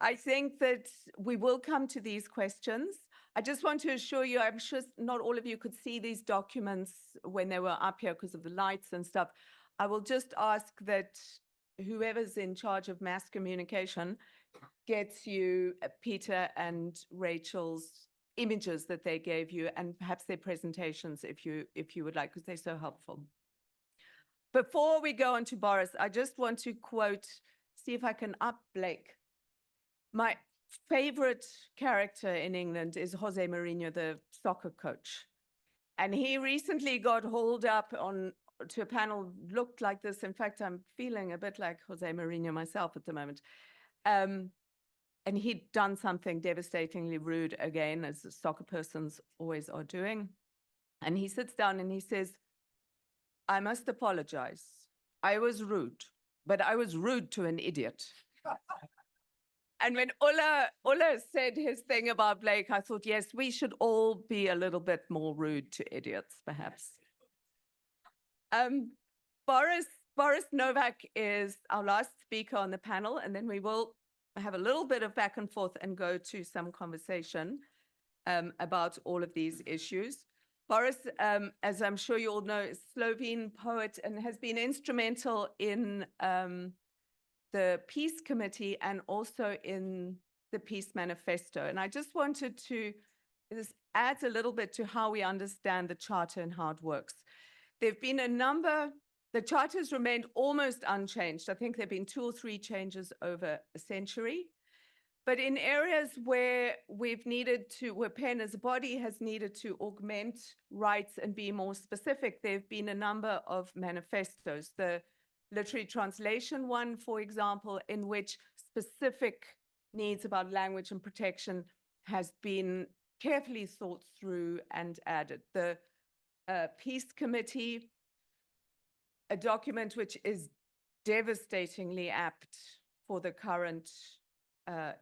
I think that we will come to these questions. I just want to assure you, I'm sure not all of you could see these documents when they were up here because of the lights and stuff. I will just ask that whoever's in charge of mass communication gets you Peter and Rachel's images that they gave you and perhaps their presentations if you would like, because they're so helpful. Before we go on to Boris, I just want to quote, see if I can up Blake. My favorite character in England is Jose Mourinho, the soccer coach. And he recently got hauled up to a panel looked like this. In fact, I'm feeling a bit like Jose Mourinho myself at the moment. And he'd done something devastatingly rude again, as soccer persons always are doing. And he sits down and he says, I must apologize. I was rude, but I was rude to an idiot. And when Ola said his thing about Blake, I thought, yes, we should all be a little bit more rude to idiots, perhaps. Boris Novak is our last speaker on the panel, and then we will have a little bit of back and forth and go to some conversation about all of these issues. Boris, as I'm sure you all know, is a Slovene poet and has been instrumental in the Peace Committee and also in the Peace Manifesto. And I just wanted to, this adds a little bit to how we understand the Charter and how it works. There've been a number, the Charter has remained almost unchanged. I think there've been 2 or 3 changes over a century. But in areas where we've needed to, where PEN as a body has needed to augment rights and be more specific, there've been a number of manifestos. The literary translation one, for example, in which specific needs about language and protection has been carefully thought through and added. The Peace Committee, a document which is devastatingly apt for the current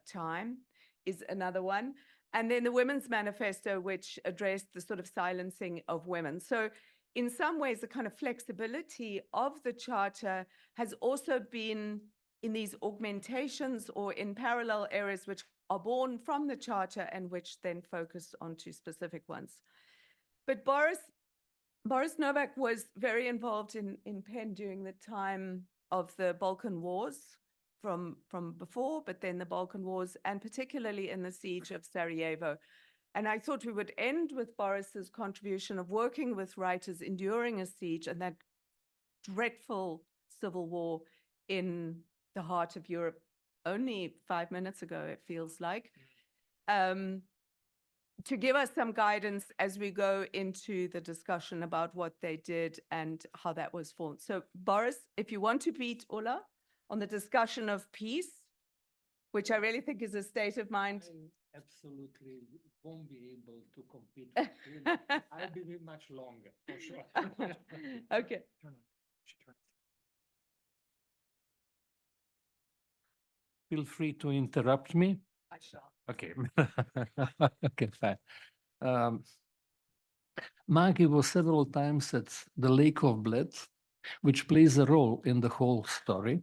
time, is another one. And then the Women's Manifesto, which addressed the sort of silencing of women. So in some ways, the kind of flexibility of the Charter has also been in these augmentations or in parallel areas which are born from the Charter and which then focus onto specific ones. But Boris Novak was very involved in PEN during the time of the Balkan Wars from before, but then the Balkan Wars, and particularly in the siege of Sarajevo. And I thought we would end with Boris's contribution of working with writers enduring a siege and that dreadful civil war in the heart of Europe only 5 minutes ago, it feels like, to give us some guidance as we go into the discussion about what they did and how that was formed. So Boris, if you want to beat Ola on the discussion of peace, which I really think is a state of mind. Absolutely won't be able to compete with him. I'll be much longer, for sure. Okay. Feel free to interrupt me. I shall. Okay. Okay, fine. Margie was several times at the Lake of Blood, which plays a role in the whole story.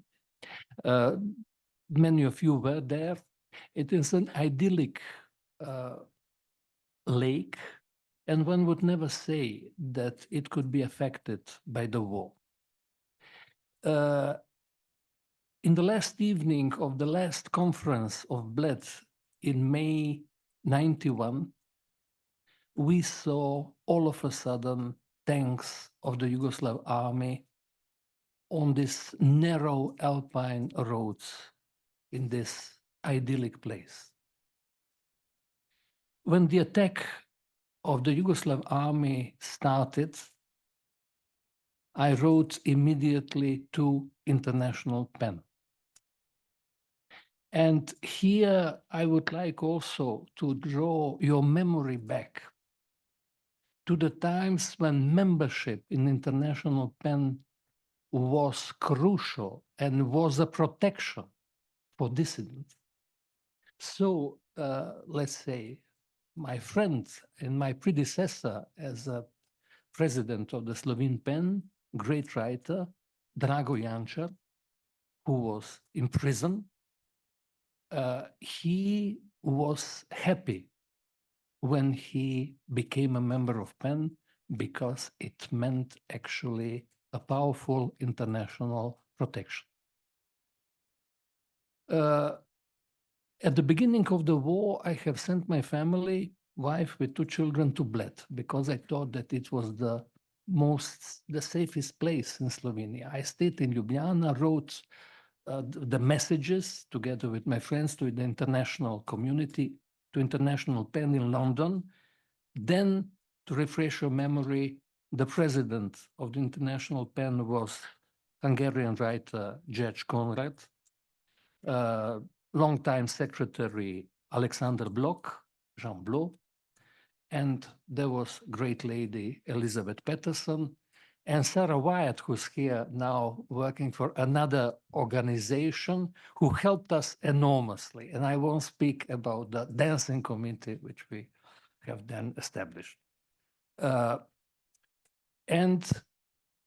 Many of you were there. It is an idyllic lake, and one would never say that it could be affected by the war. In the last evening of the last conference of Bled in May 91, we saw all of a sudden tanks of the Yugoslav army on this narrow alpine roads in this idyllic place. When the attack of the Yugoslav army started, I wrote immediately to International PEN. And here I would like also to draw your memory back to the times when membership in International PEN was crucial and was a protection for dissidents. So let's say my friend and my predecessor as a president of the Slovene PEN, great writer, Drago Jančar, who was in prison, he was happy when he became a member of PEN because it meant actually a powerful international protection. At the beginning of the war, I have sent my family, wife with 2 children, to Bled because I thought that it was the safest place in Slovenia. I stayed in Ljubljana, wrote the messages together with my friends to the international community, to International PEN in London. Then, to refresh your memory, the president of the International PEN was Hungarian writer George Conrad, longtime secretary Alexander Bloch, Jean Blot, and there was great lady Elizabeth Patterson, and Sarah Wyatt, who's here now working for another organization who helped us enormously. And I won't speak about the dancing committee, which we have then established. And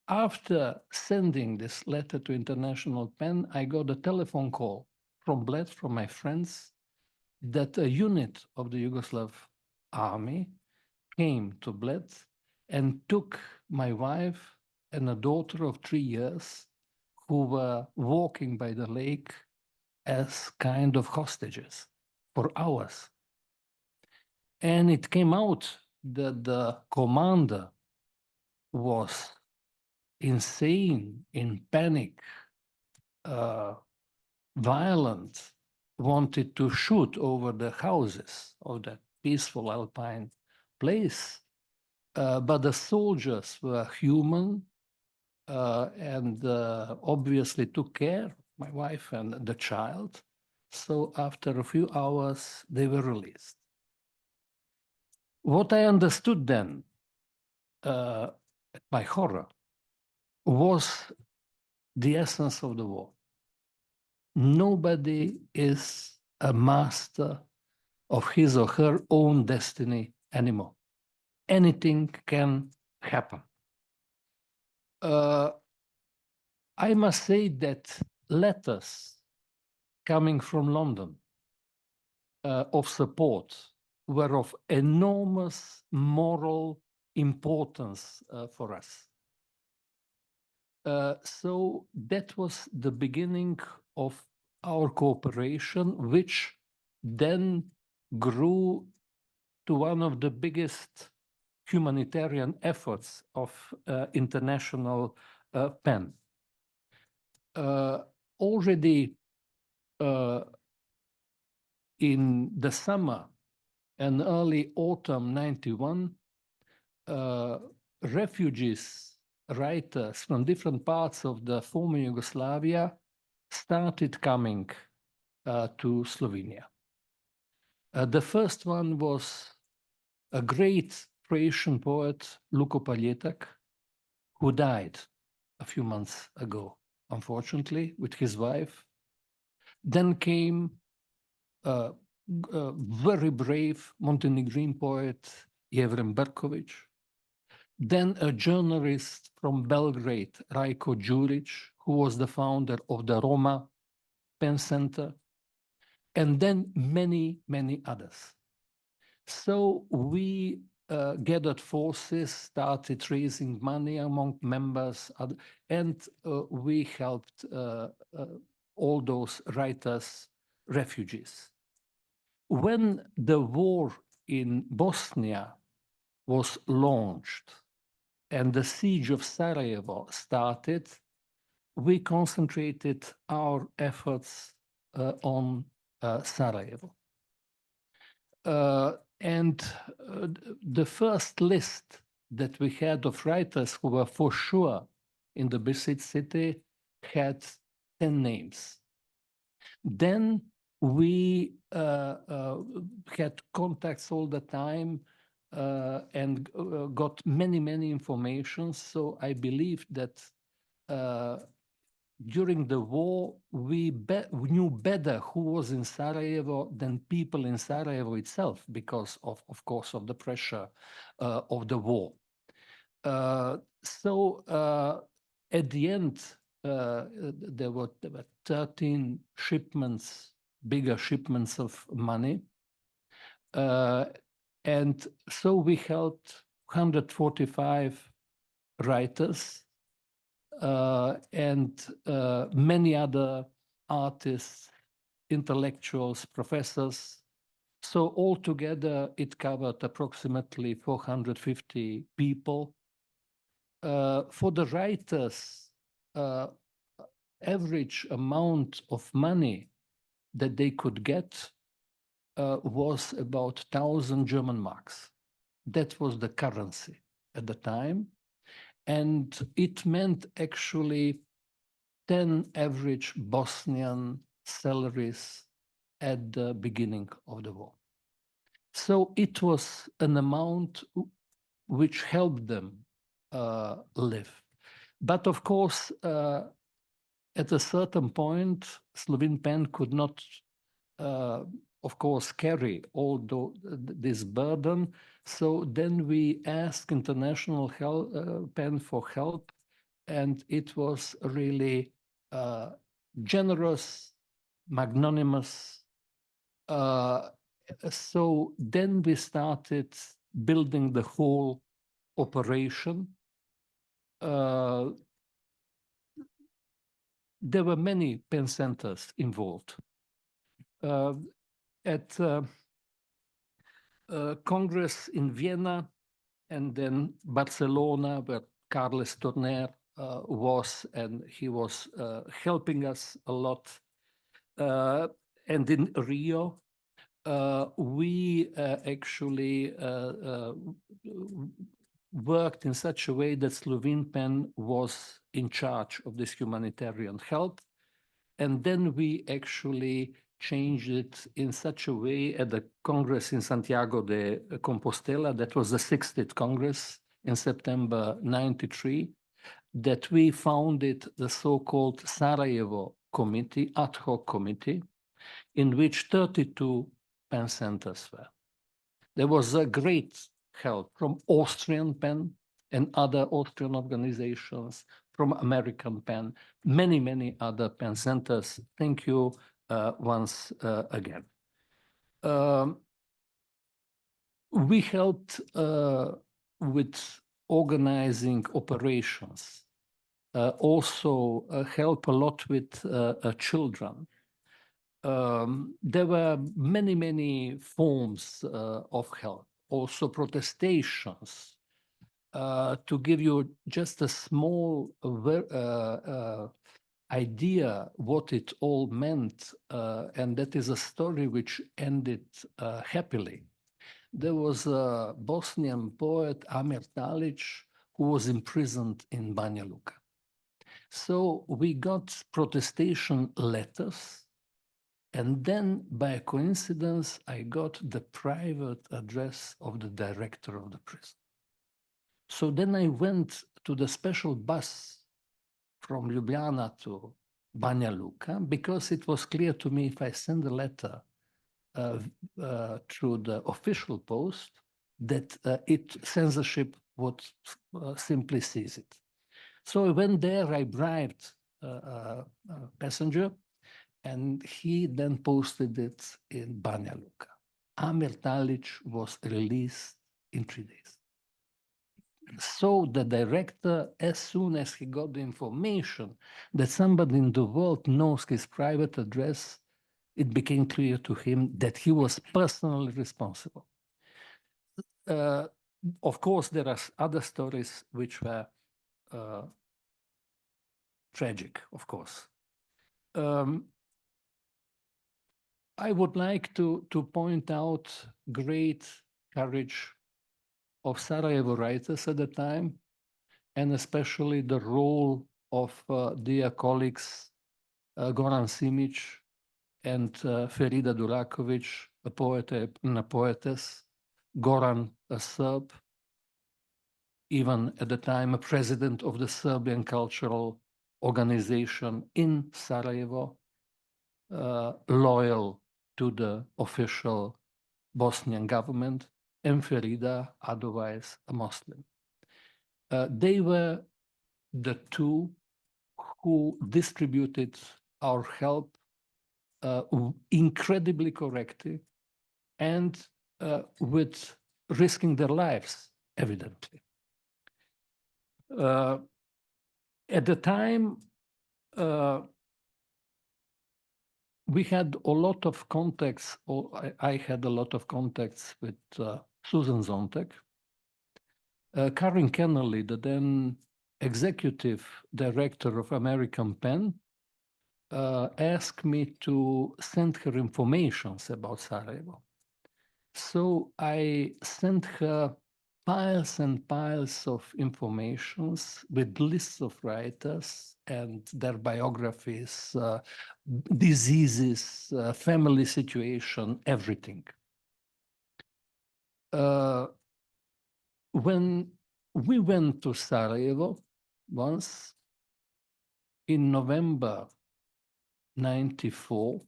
after sending this letter to International PEN, I got a telephone call from Bled, from my friends, that a unit of the Yugoslav army came to Bled and took my wife and a daughter of 3 years who were walking by the lake as kind of hostages for hours. And it came out that the commander was insane, in panic, violent, wanted to shoot over the houses of that peaceful alpine place. But the soldiers were human and obviously took care, my wife and the child. So after a few hours, they were released. What I understood then, my horror, was the essence of the war. Nobody is a master of his or her own destiny anymore. Anything can happen. I must say that letters coming from London of support were of enormous moral importance for us. So that was the beginning of our cooperation, which then grew to one of the biggest humanitarian efforts of International PEN. Already in the summer and early autumn 91, refugees, writers from different parts of the former Yugoslavia started coming to Slovenia. The first one was a great Croatian poet, Luko Paljetak, who died a few months ago, unfortunately, with his wife. Then came a very brave Montenegrin poet, Jevrem Berkovic. Then a journalist from Belgrade, Rajko Đurić, who was the founder of the Roma PEN Center. And then many, many others. So we gathered forces, started raising money among members, and we helped all those writers, refugees. When the war in Bosnia was launched and the siege of Sarajevo started, we concentrated our efforts on Sarajevo. And the first list that we had of writers who were for sure in the besieged city had 10 names. Then we had contacts all the time and got many, many information. So I believe that during the war, we knew better who was in Sarajevo than people in Sarajevo itself, because of course, of the pressure of the war. So at the end, there were 13 shipments bigger shipments of money. And so we helped 145 writers and many other artists, intellectuals, professors. So altogether, it covered approximately 450 people. For the writers, average amount of money that they could get was about 1,000 German marks. That was the currency at the time. And it meant actually 10 average Bosnian salaries at the beginning of the war. So it was an amount which helped them live. But of course, at a certain point, Slovene PEN could not, of course, carry all this burden. So then we asked international PEN for help, and it was really generous, magnanimous. So then we started building the whole operation. There were many PEN centers involved. At Congress in Vienna and then Barcelona, where Carles Torner was, and he was helping us a lot. And in Rio, we actually worked in such a way that Slovene PEN was in charge of this humanitarian help. And then we actually changed it in such a way at the Congress in Santiago de Compostela, that was the 60th Congress in September 93, that we founded the so-called Sarajevo Committee, ad hoc committee, in which 32 PEN centers were. There was a great help from Austrian PEN and other Austrian organizations, from American PEN, many, many other PEN centers. Thank you once again. We helped with organizing operations, also help a lot with children. There were many, many forms of help, also protestations. To give you just a small idea what it all meant, and that is a story which ended happily. There was a Bosnian poet, Amir Talic, who was imprisoned in Banja Luka. So we got protestation letters, and then by coincidence, I got the private address of the director of the prison. So then I went to the special bus from Ljubljana to Banja Luka, because it was clear to me if I send a letter through the official post, that censorship would simply seize it. So I went there, I bribed a passenger, and he then posted it in Banja Luka. Amir Talic was released in 3 days. So the director, as soon as he got the information that somebody in the world knows his private address, it became clear to him that he was personally responsible. Of course, there are other stories which were tragic, of course. I would like to point out great courage of Sarajevo writers at the time, and especially the role of dear colleagues Goran Simic and Ferida Durakovic, a poet and a poetess, Goran, a Serb, even at the time a president of the Serbian Cultural Organization in Sarajevo, loyal to the official Bosnian government, and Ferida, otherwise a Muslim. They were the two who distributed our help incredibly correctly and with risking their lives, evidently. At the time, we had a lot of contacts, or I had a lot of contacts with Susan Sontag. Karen Kennelly, the then executive director of American PEN, asked me to send her informations about Sarajevo. So I sent her piles and piles of informations with lists of writers and their biographies, diseases, family situation, everything. When we went to Sarajevo once in November 94,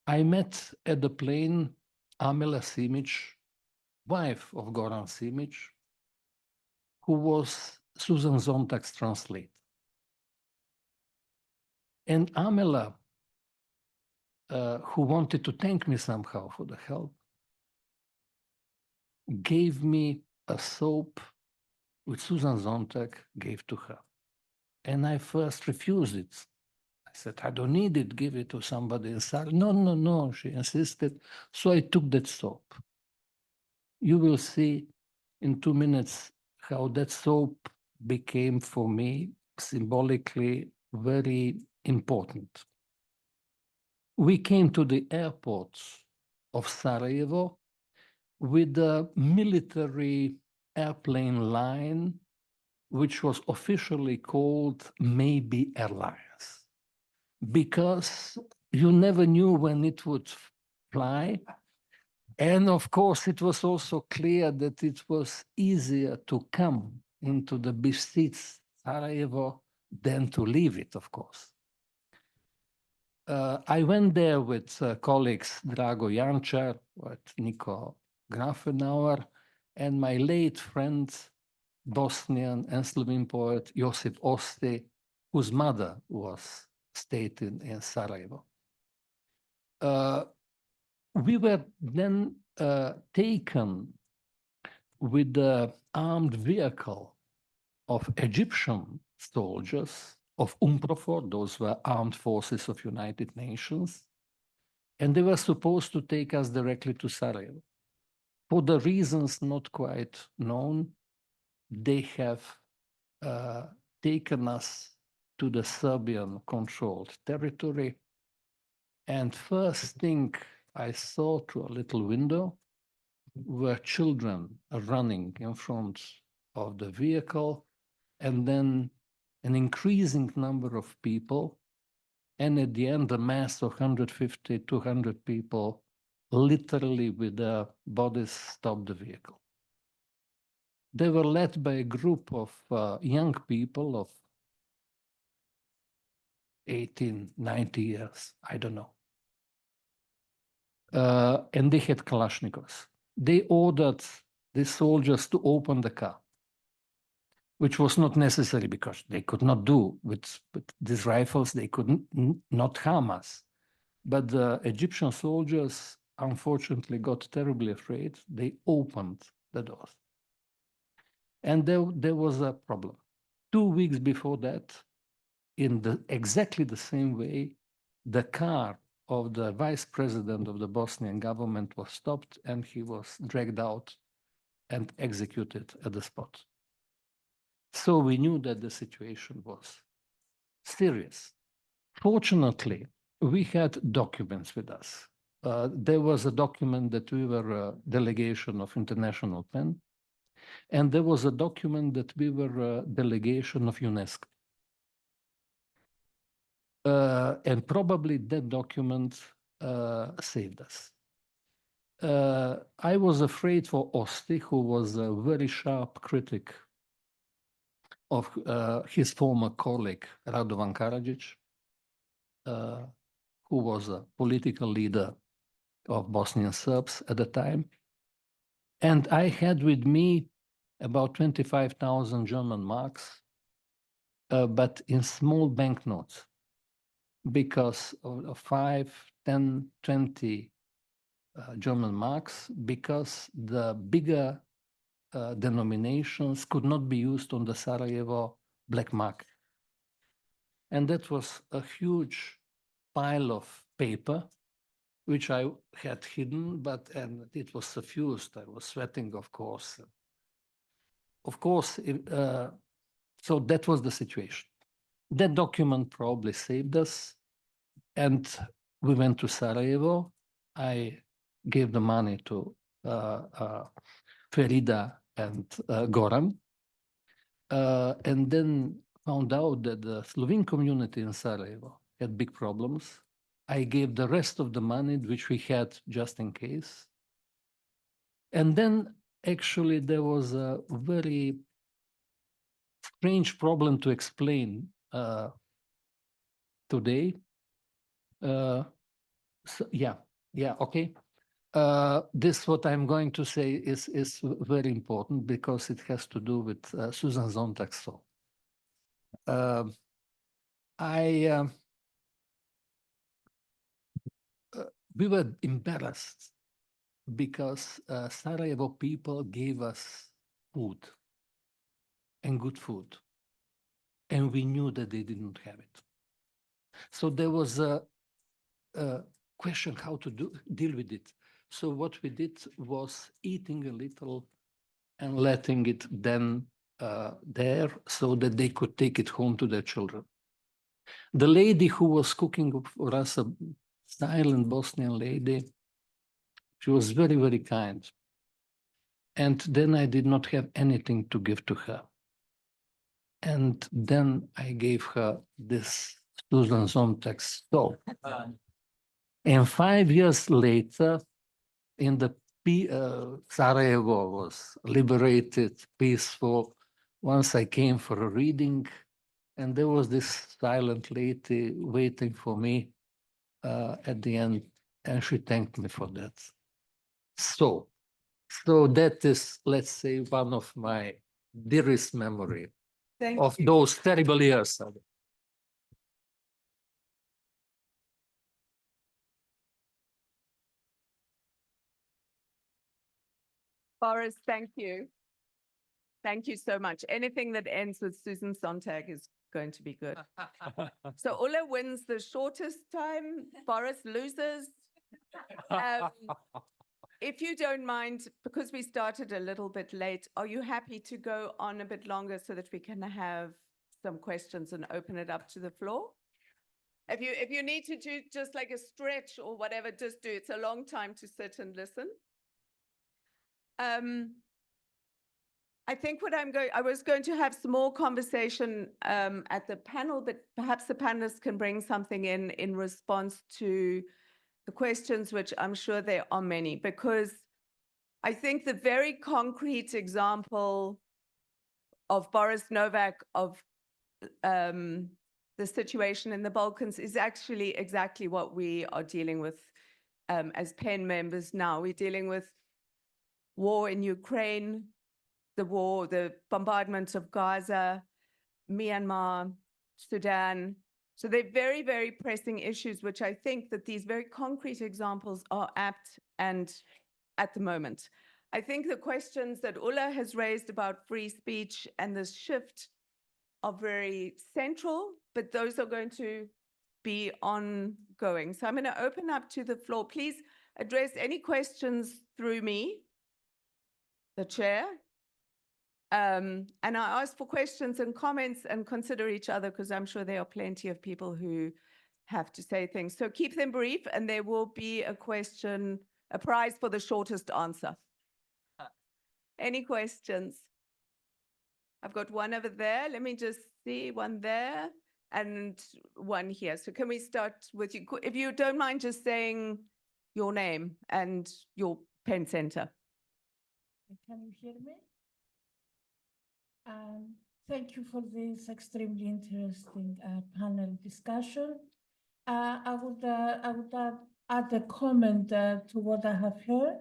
I met at the plane Amela Simic, wife of Goran Simic, who was Susan Sontag's translator. And Amela, who wanted to thank me somehow for the help, gave me a soap which Susan Sontag gave to her. And I first refused it. I said, I don't need it, give it to somebody inside. No, no, no, she insisted. So I took that soap. You will see in 2 minutes how that soap became for me symbolically very important. We came to the airport of Sarajevo with a military airplane line, which was officially called Maybe Airlines, because you never knew when it would fly. And of course, it was also clear that it was easier to come into the besieged Sarajevo than to leave it, of course. I went there with colleagues Drago Jančar, Niko Grafenauer, and my late friend, Bosnian and Slovene poet Josip Osti, whose mother was stayed in Sarajevo. We were then taken with the armed vehicle of Egyptian soldiers of UNPROFOR, those were armed forces of United Nations, and they were supposed to take us directly to Sarajevo. For the reasons not quite known, they have taken us to the Serbian-controlled territory, and first thing I saw through a little window were children running in front of the vehicle, and then an increasing number of people, and at the end, a mass of 150, 200 people, literally with their bodies stopped the vehicle. They were led by a group of young people of 18, 90 years, I don't know. And they had Kalashnikovs. They ordered the soldiers to open the car, which was not necessary because they could not do with these rifles, they could not harm us. But the Egyptian soldiers, unfortunately, got terribly afraid. They opened the doors. And there was a problem. 2 weeks before that, in exactly the same way, the car of the vice president of the Bosnian government was stopped and he was dragged out and executed at the spot. So we knew that the situation was serious. Fortunately, we had documents with us. There was a document that we were a delegation of International PEN, and there was a document that we were a delegation of UNESCO. And probably that document saved us. I was afraid for Osti, who was a very sharp critic of his former colleague, Radovan Karadzic, who was a political leader of Bosnian Serbs at the time. And I had with me about 25,000 German marks, but in small banknotes. because of 5, 10, 20 German marks, because the bigger denominations could not be used on the Sarajevo black market. And that was a huge pile of paper, which I had hidden, and it was suffused. I was sweating, of course. Of course, so that was the situation. That document probably saved us. And we went to Sarajevo. I gave the money to Ferida and Goran. And then found out that the Slovene community in Sarajevo had big problems. I gave the rest of the money which we had just in case. And then actually there was a very strange problem to explain today. So, okay. This what I'm going to say is very important because it has to do with Susan Sontag's song. We were embarrassed because Sarajevo people gave us food and good food, and we knew that they didn't have it. So there was a question how to deal with it. So what we did was eating a little and letting it then there so that they could take it home to their children. The lady who was cooking for us, a silent Bosnian lady, she was very, very kind. And then I did not have anything to give to her. And then I gave her this Susan Sontag's song. And 5 years later, in the Sarajevo was liberated, peaceful. Once I came for a reading, and there was this silent lady waiting for me at the end, and she thanked me for that. So that is, let's say, one of my dearest memory of those terrible years. Boris, thank you. Thank you so much. Anything that ends with Susan Sontag is going to be good. So Ola wins the shortest time. Boris loses. If you don't mind, because we started a little bit late, are you happy to go on a bit longer so that we can have some questions and open it up to the floor? If you need to do just like a stretch or whatever, just do it. It's a long time to sit and listen. I think I was going to have some more conversation at the panel, but perhaps the panelists can bring something in response to the questions, which I'm sure there are many, because I think the very concrete example of Boris Novak of the situation in the Balkans is actually exactly what we are dealing with as PEN members now. We're dealing with war in Ukraine, the bombardment of Gaza, Myanmar, Sudan. So they're very, very pressing issues, which I think that these very concrete examples are apt and at the moment. I think the questions that Ola has raised about free speech and this shift are very central, but those are going to be ongoing. So I'm going to open up to the floor. Please address any questions through me, the chair. And I ask for questions and comments and consider each other because I'm sure there are plenty of people who have to say things. So keep them brief and there will be a prize for the shortest answer. Any questions? I've got one over there. Let me just see one there and one here. So can we start with you? If you don't mind just saying your name and your PEN center. Can you hear me? Thank you for this extremely interesting panel discussion. I would add a comment to what I have heard.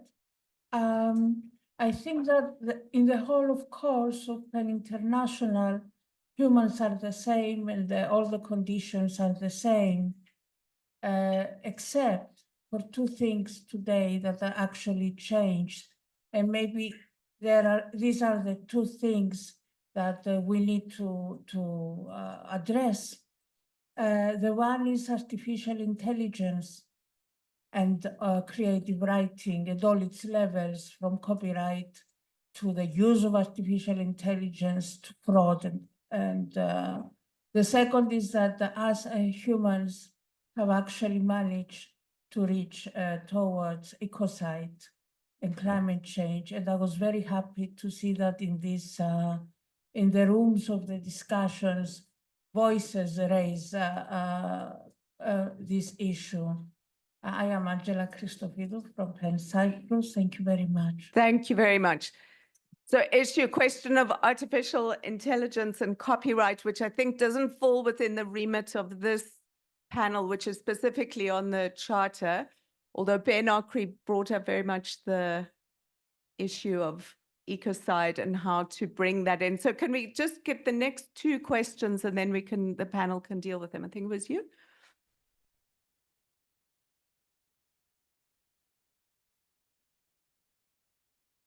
I think that in the whole of course of PEN International, humans are the same and all the conditions are the same. except for two things today that are actually changed. And maybe these are the two things that we need to address. The one is artificial intelligence and creative writing at all its levels, from copyright to the use of artificial intelligence to fraud. And the second is that us humans have actually managed to reach towards ecocide and climate change. And I was very happy to see that in this, in the rooms of the discussions, voices raise this issue. I am Angela Christophidou from PEN Cyprus. Thank you very much. Thank you very much. So issue question of artificial intelligence and copyright, which I think doesn't fall within the remit of this panel, which is specifically on the charter, although Ben Akri brought up very much the issue of ecocide and how to bring that in. So can we just get the next two questions and then the panel can deal with them? I think it was you.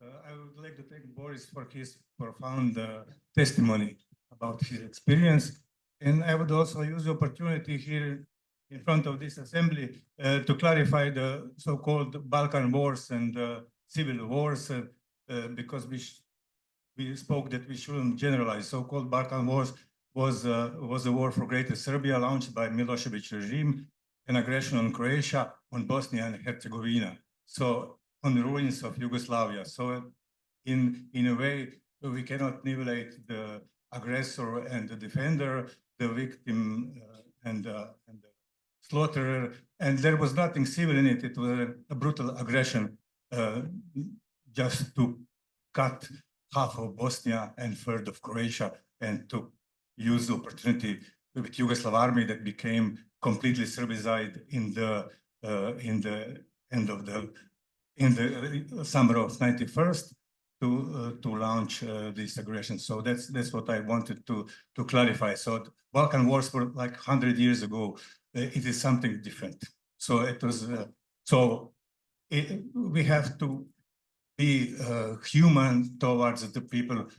I would like to thank Boris for his profound testimony about his experience. And I would also use the opportunity here in front of this assembly to clarify the so-called Balkan Wars and civil wars, because we spoke that we shouldn't generalize. So-called Balkan Wars was a war for Greater Serbia launched by Milosevic regime, an aggression on Croatia, on Bosnia and Herzegovina. So on the ruins of Yugoslavia. So in a way, we cannot nivellate the aggressor and the defender, the victim and the slaughterer. And there was nothing civil in it. It was a brutal aggression just to cut half of Bosnia and third of Croatia, and to use the opportunity with Yugoslav army that became completely Serbicized in the end of the summer of '91 to launch this aggression. So that's what I wanted to clarify. So Balkan Wars were like 100 years ago. It is something different. So it was we have to be human towards the people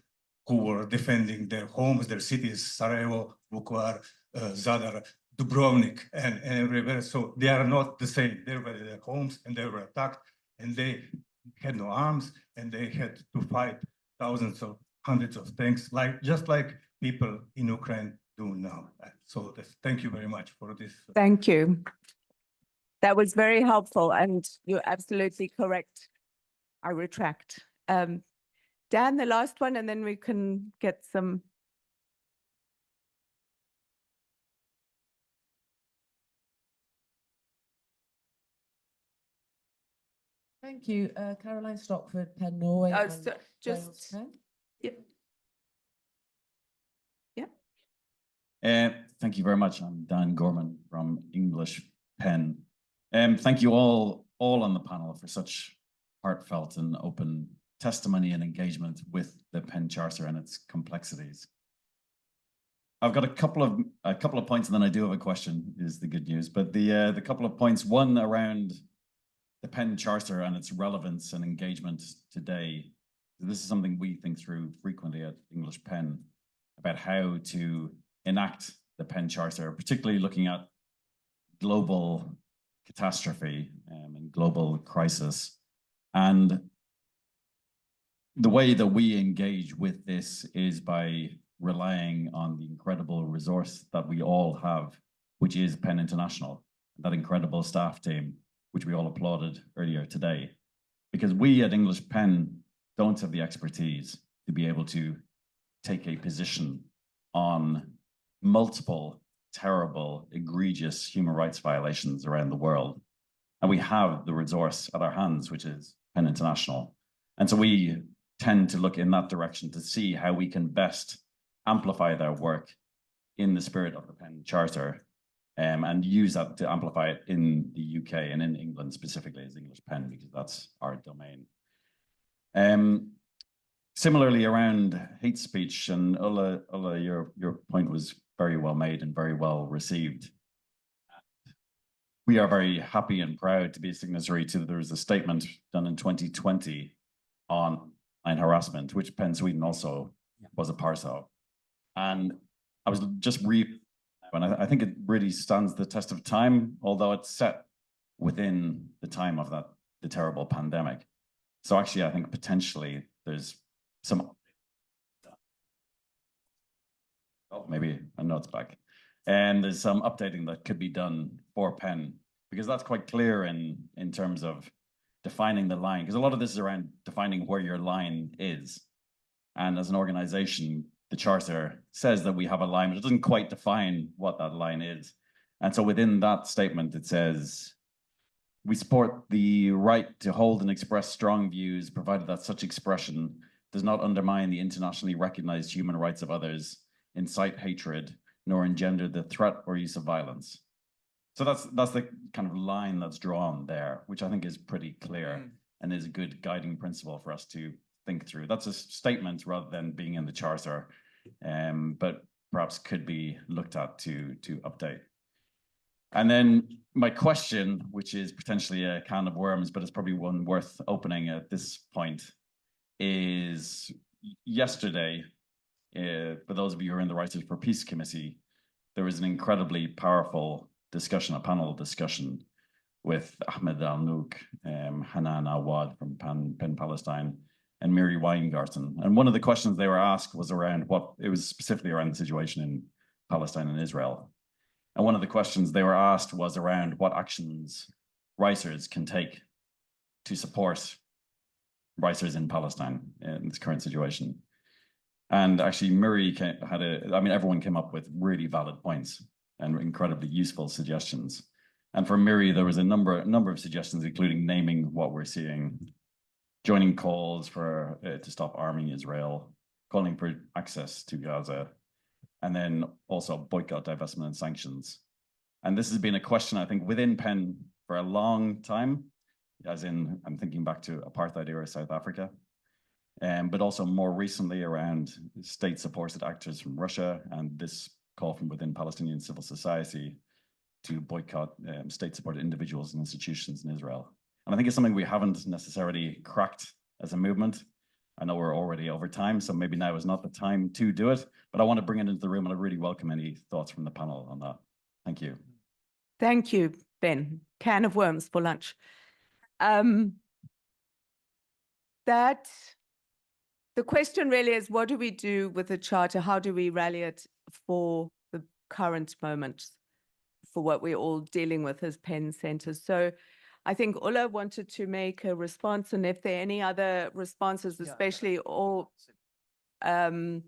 who were defending their homes, their cities, Sarajevo, Vukovar, Zadar, Dubrovnik, and everywhere. So they are not the same. They were in their homes and they were attacked, and they had no arms, and they had to fight thousands of hundreds of tanks, just like people in Ukraine do now. So thank you very much for this. Thank you. That was very helpful, and you're absolutely correct. I retract. Dan, the last one, and then we can get some. Thank you. Caroline Stockford, PEN Norway. Oh, and so Wales just, PEN. yep. Thank you very much. I'm Dan Gorman from English PEN. Thank you all on the panel for such heartfelt and open testimony and engagement with the PEN Charter and its complexities. I've got a couple of points, and then I do have a question, is the good news. But the couple of points, one around the PEN Charter and its relevance and engagement today. This is something we think through frequently at English PEN, about how to enact the PEN Charter, particularly looking at global catastrophe and global crisis. And the way that we engage with this is by relying on the incredible resource that we all have, which is PEN International, that incredible staff team, which we all applauded earlier today. Because we at English PEN don't have the expertise to be able to take a position on multiple terrible, egregious human rights violations around the world. And we have the resource at our hands, which is PEN International. And so we tend to look in that direction to see how we can best amplify their work in the spirit of the PEN Charter, and use that to amplify it in the UK and in England specifically as English PEN, because that's our domain. Similarly, around hate speech, and Ola, your point was very well made and very well received. we are very happy and proud to be a signatory to, there was a statement done in 2020 on harassment, which PEN Sweden also was a part of. And I was just and I think it really stands the test of time, although it's set within the time of the terrible pandemic. So actually, I think potentially there's some, oh, maybe a note's back. And there's some updating that could be done for PEN, because that's quite clear in terms of defining the line, because a lot of this is around defining where your line is. And as an organization, the charter says that we have a line, but it doesn't quite define what that line is. And so within that statement, it says, we support the right to hold and express strong views, provided that such expression does not undermine the internationally recognized human rights of others, incite hatred, nor engender the threat or use of violence. So that's the kind of line that's drawn there, which I think is pretty clear and is a good guiding principle for us to think through. That's a statement rather than being in the charter, but perhaps could be looked at to update. And then my question, which is potentially a can of worms, but it's probably one worth opening at this point, is yesterday, for those of you who are in the Writers for Peace Committee, there was an incredibly powerful discussion, a panel discussion with Ahmed Al-Nouk, Hanan Awad from PEN Palestine, and Miri Weingarten. And one of the questions they were asked was around it was specifically around the situation in Palestine and Israel. And one of the questions they were asked was around what actions writers can take to support writers in Palestine in this current situation. And actually, Miri everyone came up with really valid points and incredibly useful suggestions. And for Miri, there was a number of suggestions, including naming what we're seeing, joining calls for to stop arming Israel, calling for access to Gaza, and then also boycott, divestment, and sanctions. And this has been a question, I think, within PEN for a long time, as in, I'm thinking back to apartheid era South Africa, but also more recently around state-supported actors from Russia and this call from within Palestinian civil society to boycott state-supported individuals and institutions in Israel. And I think it's something we haven't necessarily cracked as a movement. I know we're already over time, so maybe now is not the time to do it, but I want to bring it into the room, and I really welcome any thoughts from the panel on that. Thank you. Thank you, Ben. Can of worms for lunch. The question really is, what do we do with the charter? How do we rally it for the current moment, for what we're all dealing with as PEN centers? So I think Ola wanted to make a response, and if there are any other responses, especially or from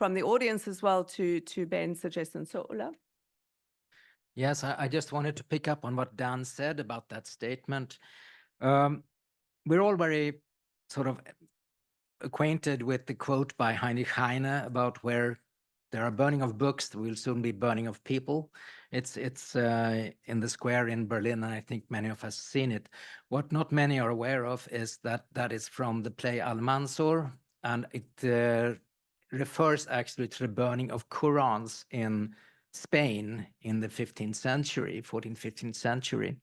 the audience as well to Ben's suggestion. So Ola? Yes, I just wanted to pick up on what Dan said about that statement. We're all very sort of acquainted with the quote by Heinrich Heine about where there are burning of books, there will soon be burning of people. It's in the square in Berlin, and I think many of us seen it. What not many are aware of is that that is from the play Al-Mansur, and it refers actually to the burning of Qurans in Spain in the 15th century, 14th, 15th century.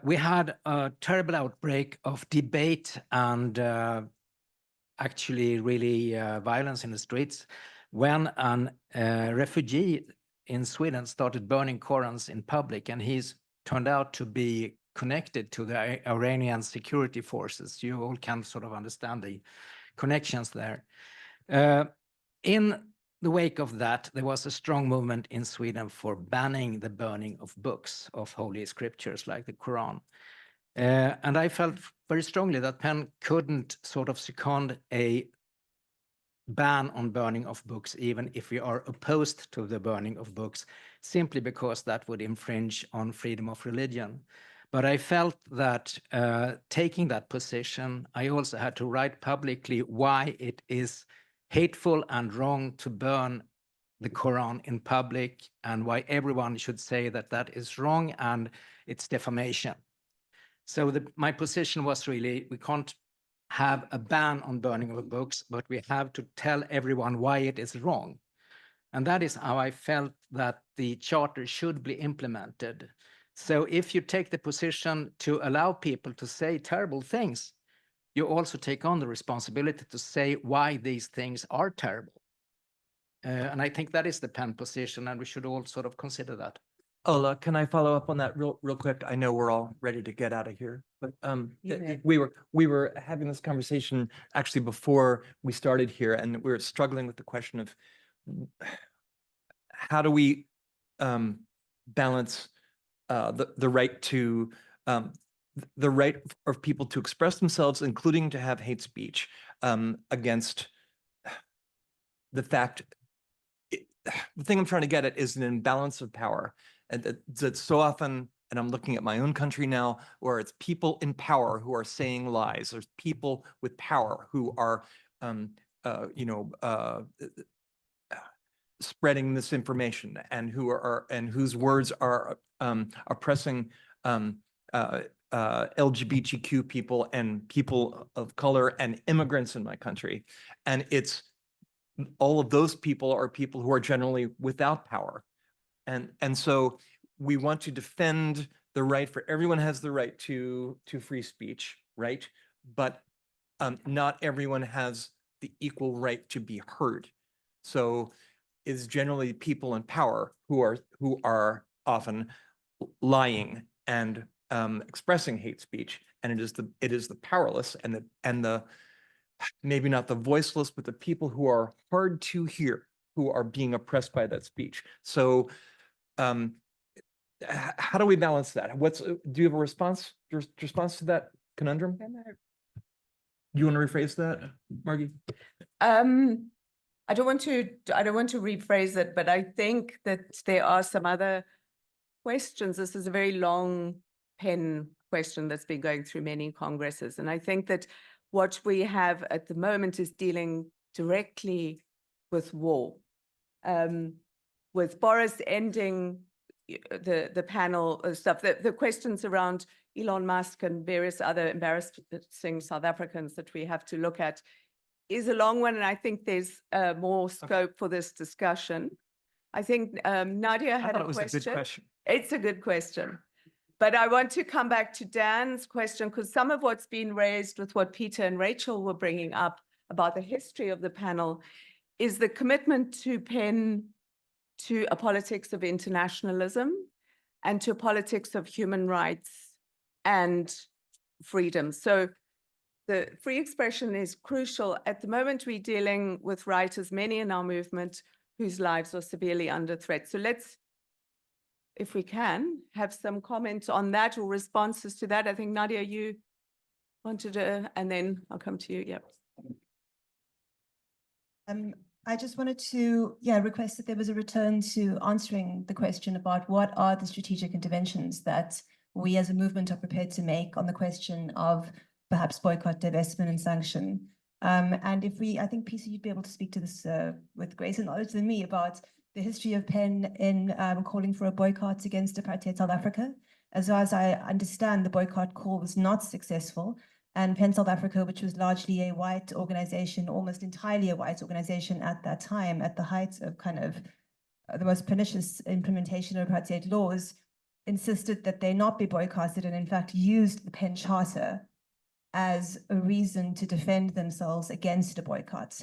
We had a terrible outbreak of debate and actually really violence in the streets when a refugee in Sweden started burning Qurans in public, and he's turned out to be connected to the Iranian security forces. You all can sort of understand the connections there. In the wake of that, there was a strong movement in Sweden for banning the burning of books, of holy scriptures like the Quran. And I felt very strongly that PEN couldn't sort of second a ban on burning of books, even if we are opposed to the burning of books, simply because that would infringe on freedom of religion. But I felt that taking that position, I also had to write publicly why it is hateful and wrong to burn the Quran in public, and why everyone should say that that is wrong and it's defamation. So my position was really, we can't have a ban on burning of books, but we have to tell everyone why it is wrong. And that is how I felt that the charter should be implemented. So if you take the position to allow people to say terrible things, you also take on the responsibility to say why these things are terrible. And I think that is the PEN position, and we should all sort of consider that. Ola, can I follow up on that real quick? I know we're all ready to get out of here, but we were having this conversation actually before we started here, and we were struggling with the question of how do we balance the right to the right of people to express themselves, including to have hate speech, against the fact. The thing I'm trying to get at is an imbalance of power, and that so often, and I'm looking at my own country now, where it's people in power who are saying lies. There's people with power who are, spreading misinformation, and whose words are oppressing LGBTQ people and people of color and immigrants in my country, and it's all of those people are people who are generally without power. And so we want to defend the right for everyone has the right to free speech, right? But not everyone has the equal right to be heard. So it's generally people in power who are often lying and expressing hate speech. And it is the powerless and the maybe not the voiceless, but the people who are hard to hear, who are being oppressed by that speech. So how do we balance that? Do you have a response to that conundrum? You want to rephrase that, Margie? I don't want to rephrase it, but I think that there are some other questions. This is a very long PEN question that's been going through many congresses. And I think that what we have at the moment is dealing directly with war. With Boris ending the panel stuff, the questions around Elon Musk and various other embarrassing South Africans that we have to look at is a long one, and I think there's more scope for this discussion. I think Nadia had a question. It was a good question. It's a good question. But I want to come back to Dan's question, because some of what's been raised with what Peter and Rachel were bringing up about the history of the panel is the commitment to PEN to a politics of internationalism and to a politics of human rights and freedom. So the free expression is crucial. At the moment, we're dealing with writers, many in our movement, whose lives are severely under threat. So let's, if we can, have some comments on that or responses to that. I think, Nadia, you wanted to, and then I'll come to you. Yep. I just wanted to, request that there was a return to answering the question about what are the strategic interventions that we as a movement are prepared to make on the question of perhaps boycott, divestment, and sanction. And I think, Peter, you'd be able to speak to this with greater knowledge than me about the history of PEN in calling for a boycott against apartheid South Africa. As far as I understand, the boycott call was not successful. And PEN South Africa, which was largely a white organization, almost entirely a white organization at that time, at the height of kind of the most pernicious implementation of apartheid laws, insisted that they not be boycotted, and in fact used the PEN Charter as a reason to defend themselves against a boycott.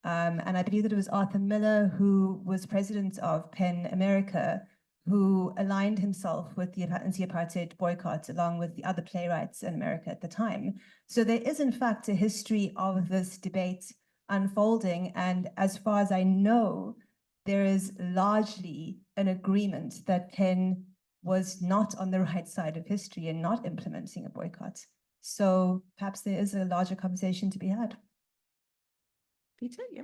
And I believe that it was Arthur Miller, who was president of PEN America, who aligned himself with the anti-apartheid boycott along with the other playwrights in America at the time. So there is, in fact, a history of this debate unfolding. And as far as I know, there is largely an agreement that PEN was not on the right side of history and not implementing a boycott. So perhaps there is a larger conversation to be had. Peter, yeah.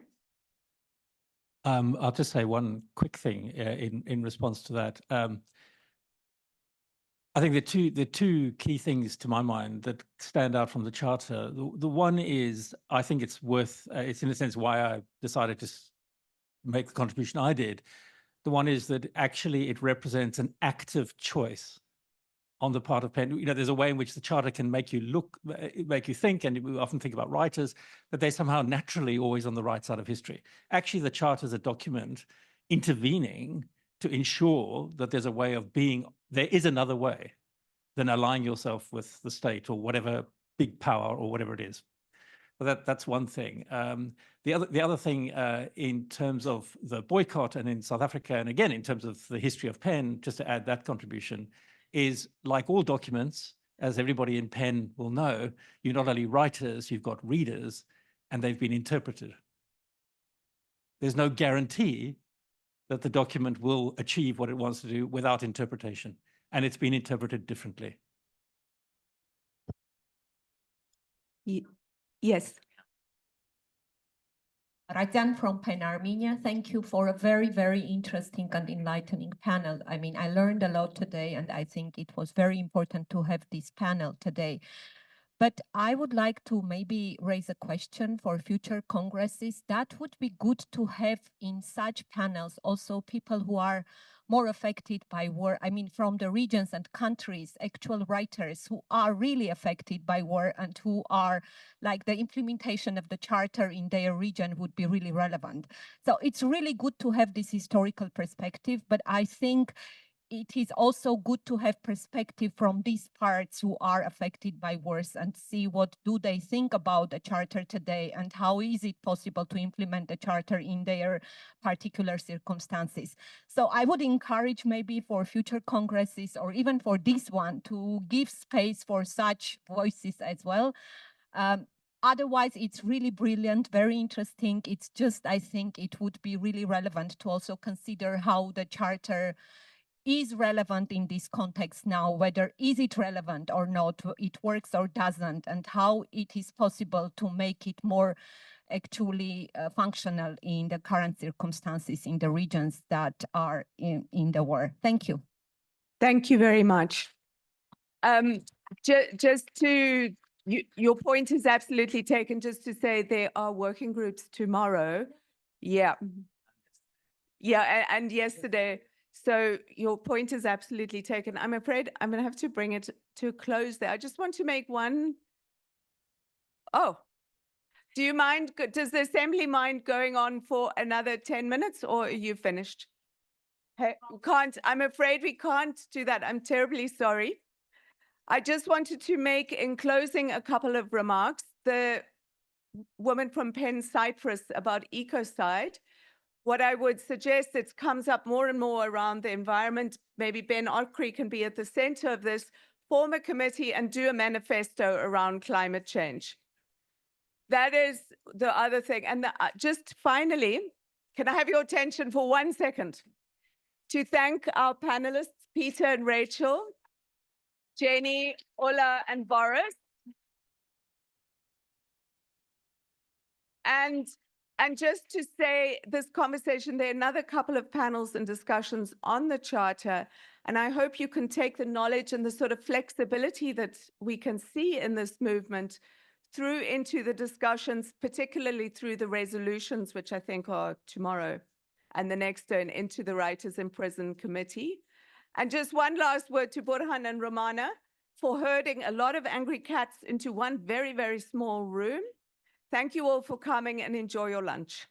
I'll just say one quick thing in response to that. I think the two key things to my mind that stand out from the Charter. The one is, I think it's in a sense why I decided to make the contribution I did. The one is that actually it represents an active choice on the part of PEN. There's a way in which the Charter can make you think, and we often think about writers, that they're somehow naturally always on the right side of history. Actually, the Charter is a document intervening to ensure that there's a way of being there is another way than aligning yourself with the state or whatever big power or whatever it is. Well, that's one thing. The other thing in terms of the boycott and in South Africa, and again, in terms of the history of PEN, just to add that contribution, is like all documents, as everybody in PEN will know, you're not only writers, you've got readers, and they've been interpreted. There's no guarantee that the document will achieve what it wants to do without interpretation, and it's been interpreted differently. Yes. Rajan from PEN Armenia. Thank you for a very, very interesting and enlightening panel. I mean, I learned a lot today, and I think it was very important to have this panel today. But I would like to maybe raise a question for future congresses. That would be good to have in such panels also people who are more affected by war. I mean, from the regions and countries, actual writers who are really affected by war and who are like the implementation of the charter in their region would be really relevant. So it's really good to have this historical perspective, but I think it is also good to have perspective from these parts who are affected by wars and see what do they think about the charter today and how is it possible to implement the charter in their particular circumstances. So I would encourage maybe for future congresses or even for this one to give space for such voices as well. Otherwise, it's really brilliant, very interesting. It's just, I think it would be really relevant to also consider how the charter is relevant in this context now, whether is it relevant or not, it works or doesn't, and how it is possible to make it more actually functional in the current circumstances in the regions that are in the war. Thank you. Thank you very much. Just to, your point is absolutely taken, just to say there are working groups tomorrow. Yeah. Yeah, and yesterday. So your point is absolutely taken. I'm afraid I'm going to have to bring it to a close there. I just want to make one. Oh, do you mind? Does the assembly mind going on for another 10 minutes or are you finished? Hey, we can't. I'm afraid we can't do that. I'm terribly sorry. I just wanted to make in closing a couple of remarks. The woman from PEN Cyprus about ecocide. What I would suggest, it comes up more and more around the environment. Maybe Ben Ockrey can be at the center of this, form a committee and do a manifesto around climate change. That is the other thing. And just finally, can I have your attention for 1 second to thank our panelists, Peter and Rachel, Jenny, Ola, and Boris. And just to say this conversation, there are another couple of panels and discussions on the charter, and I hope you can take the knowledge and the sort of flexibility that we can see in this movement through into the discussions, particularly through the resolutions, which I think are tomorrow, and the next turn into the Writers in Prison Committee. And just one last word to Burhan and Romana for herding a lot of angry cats into one very, very small room. Thank you all for coming and enjoy your lunch.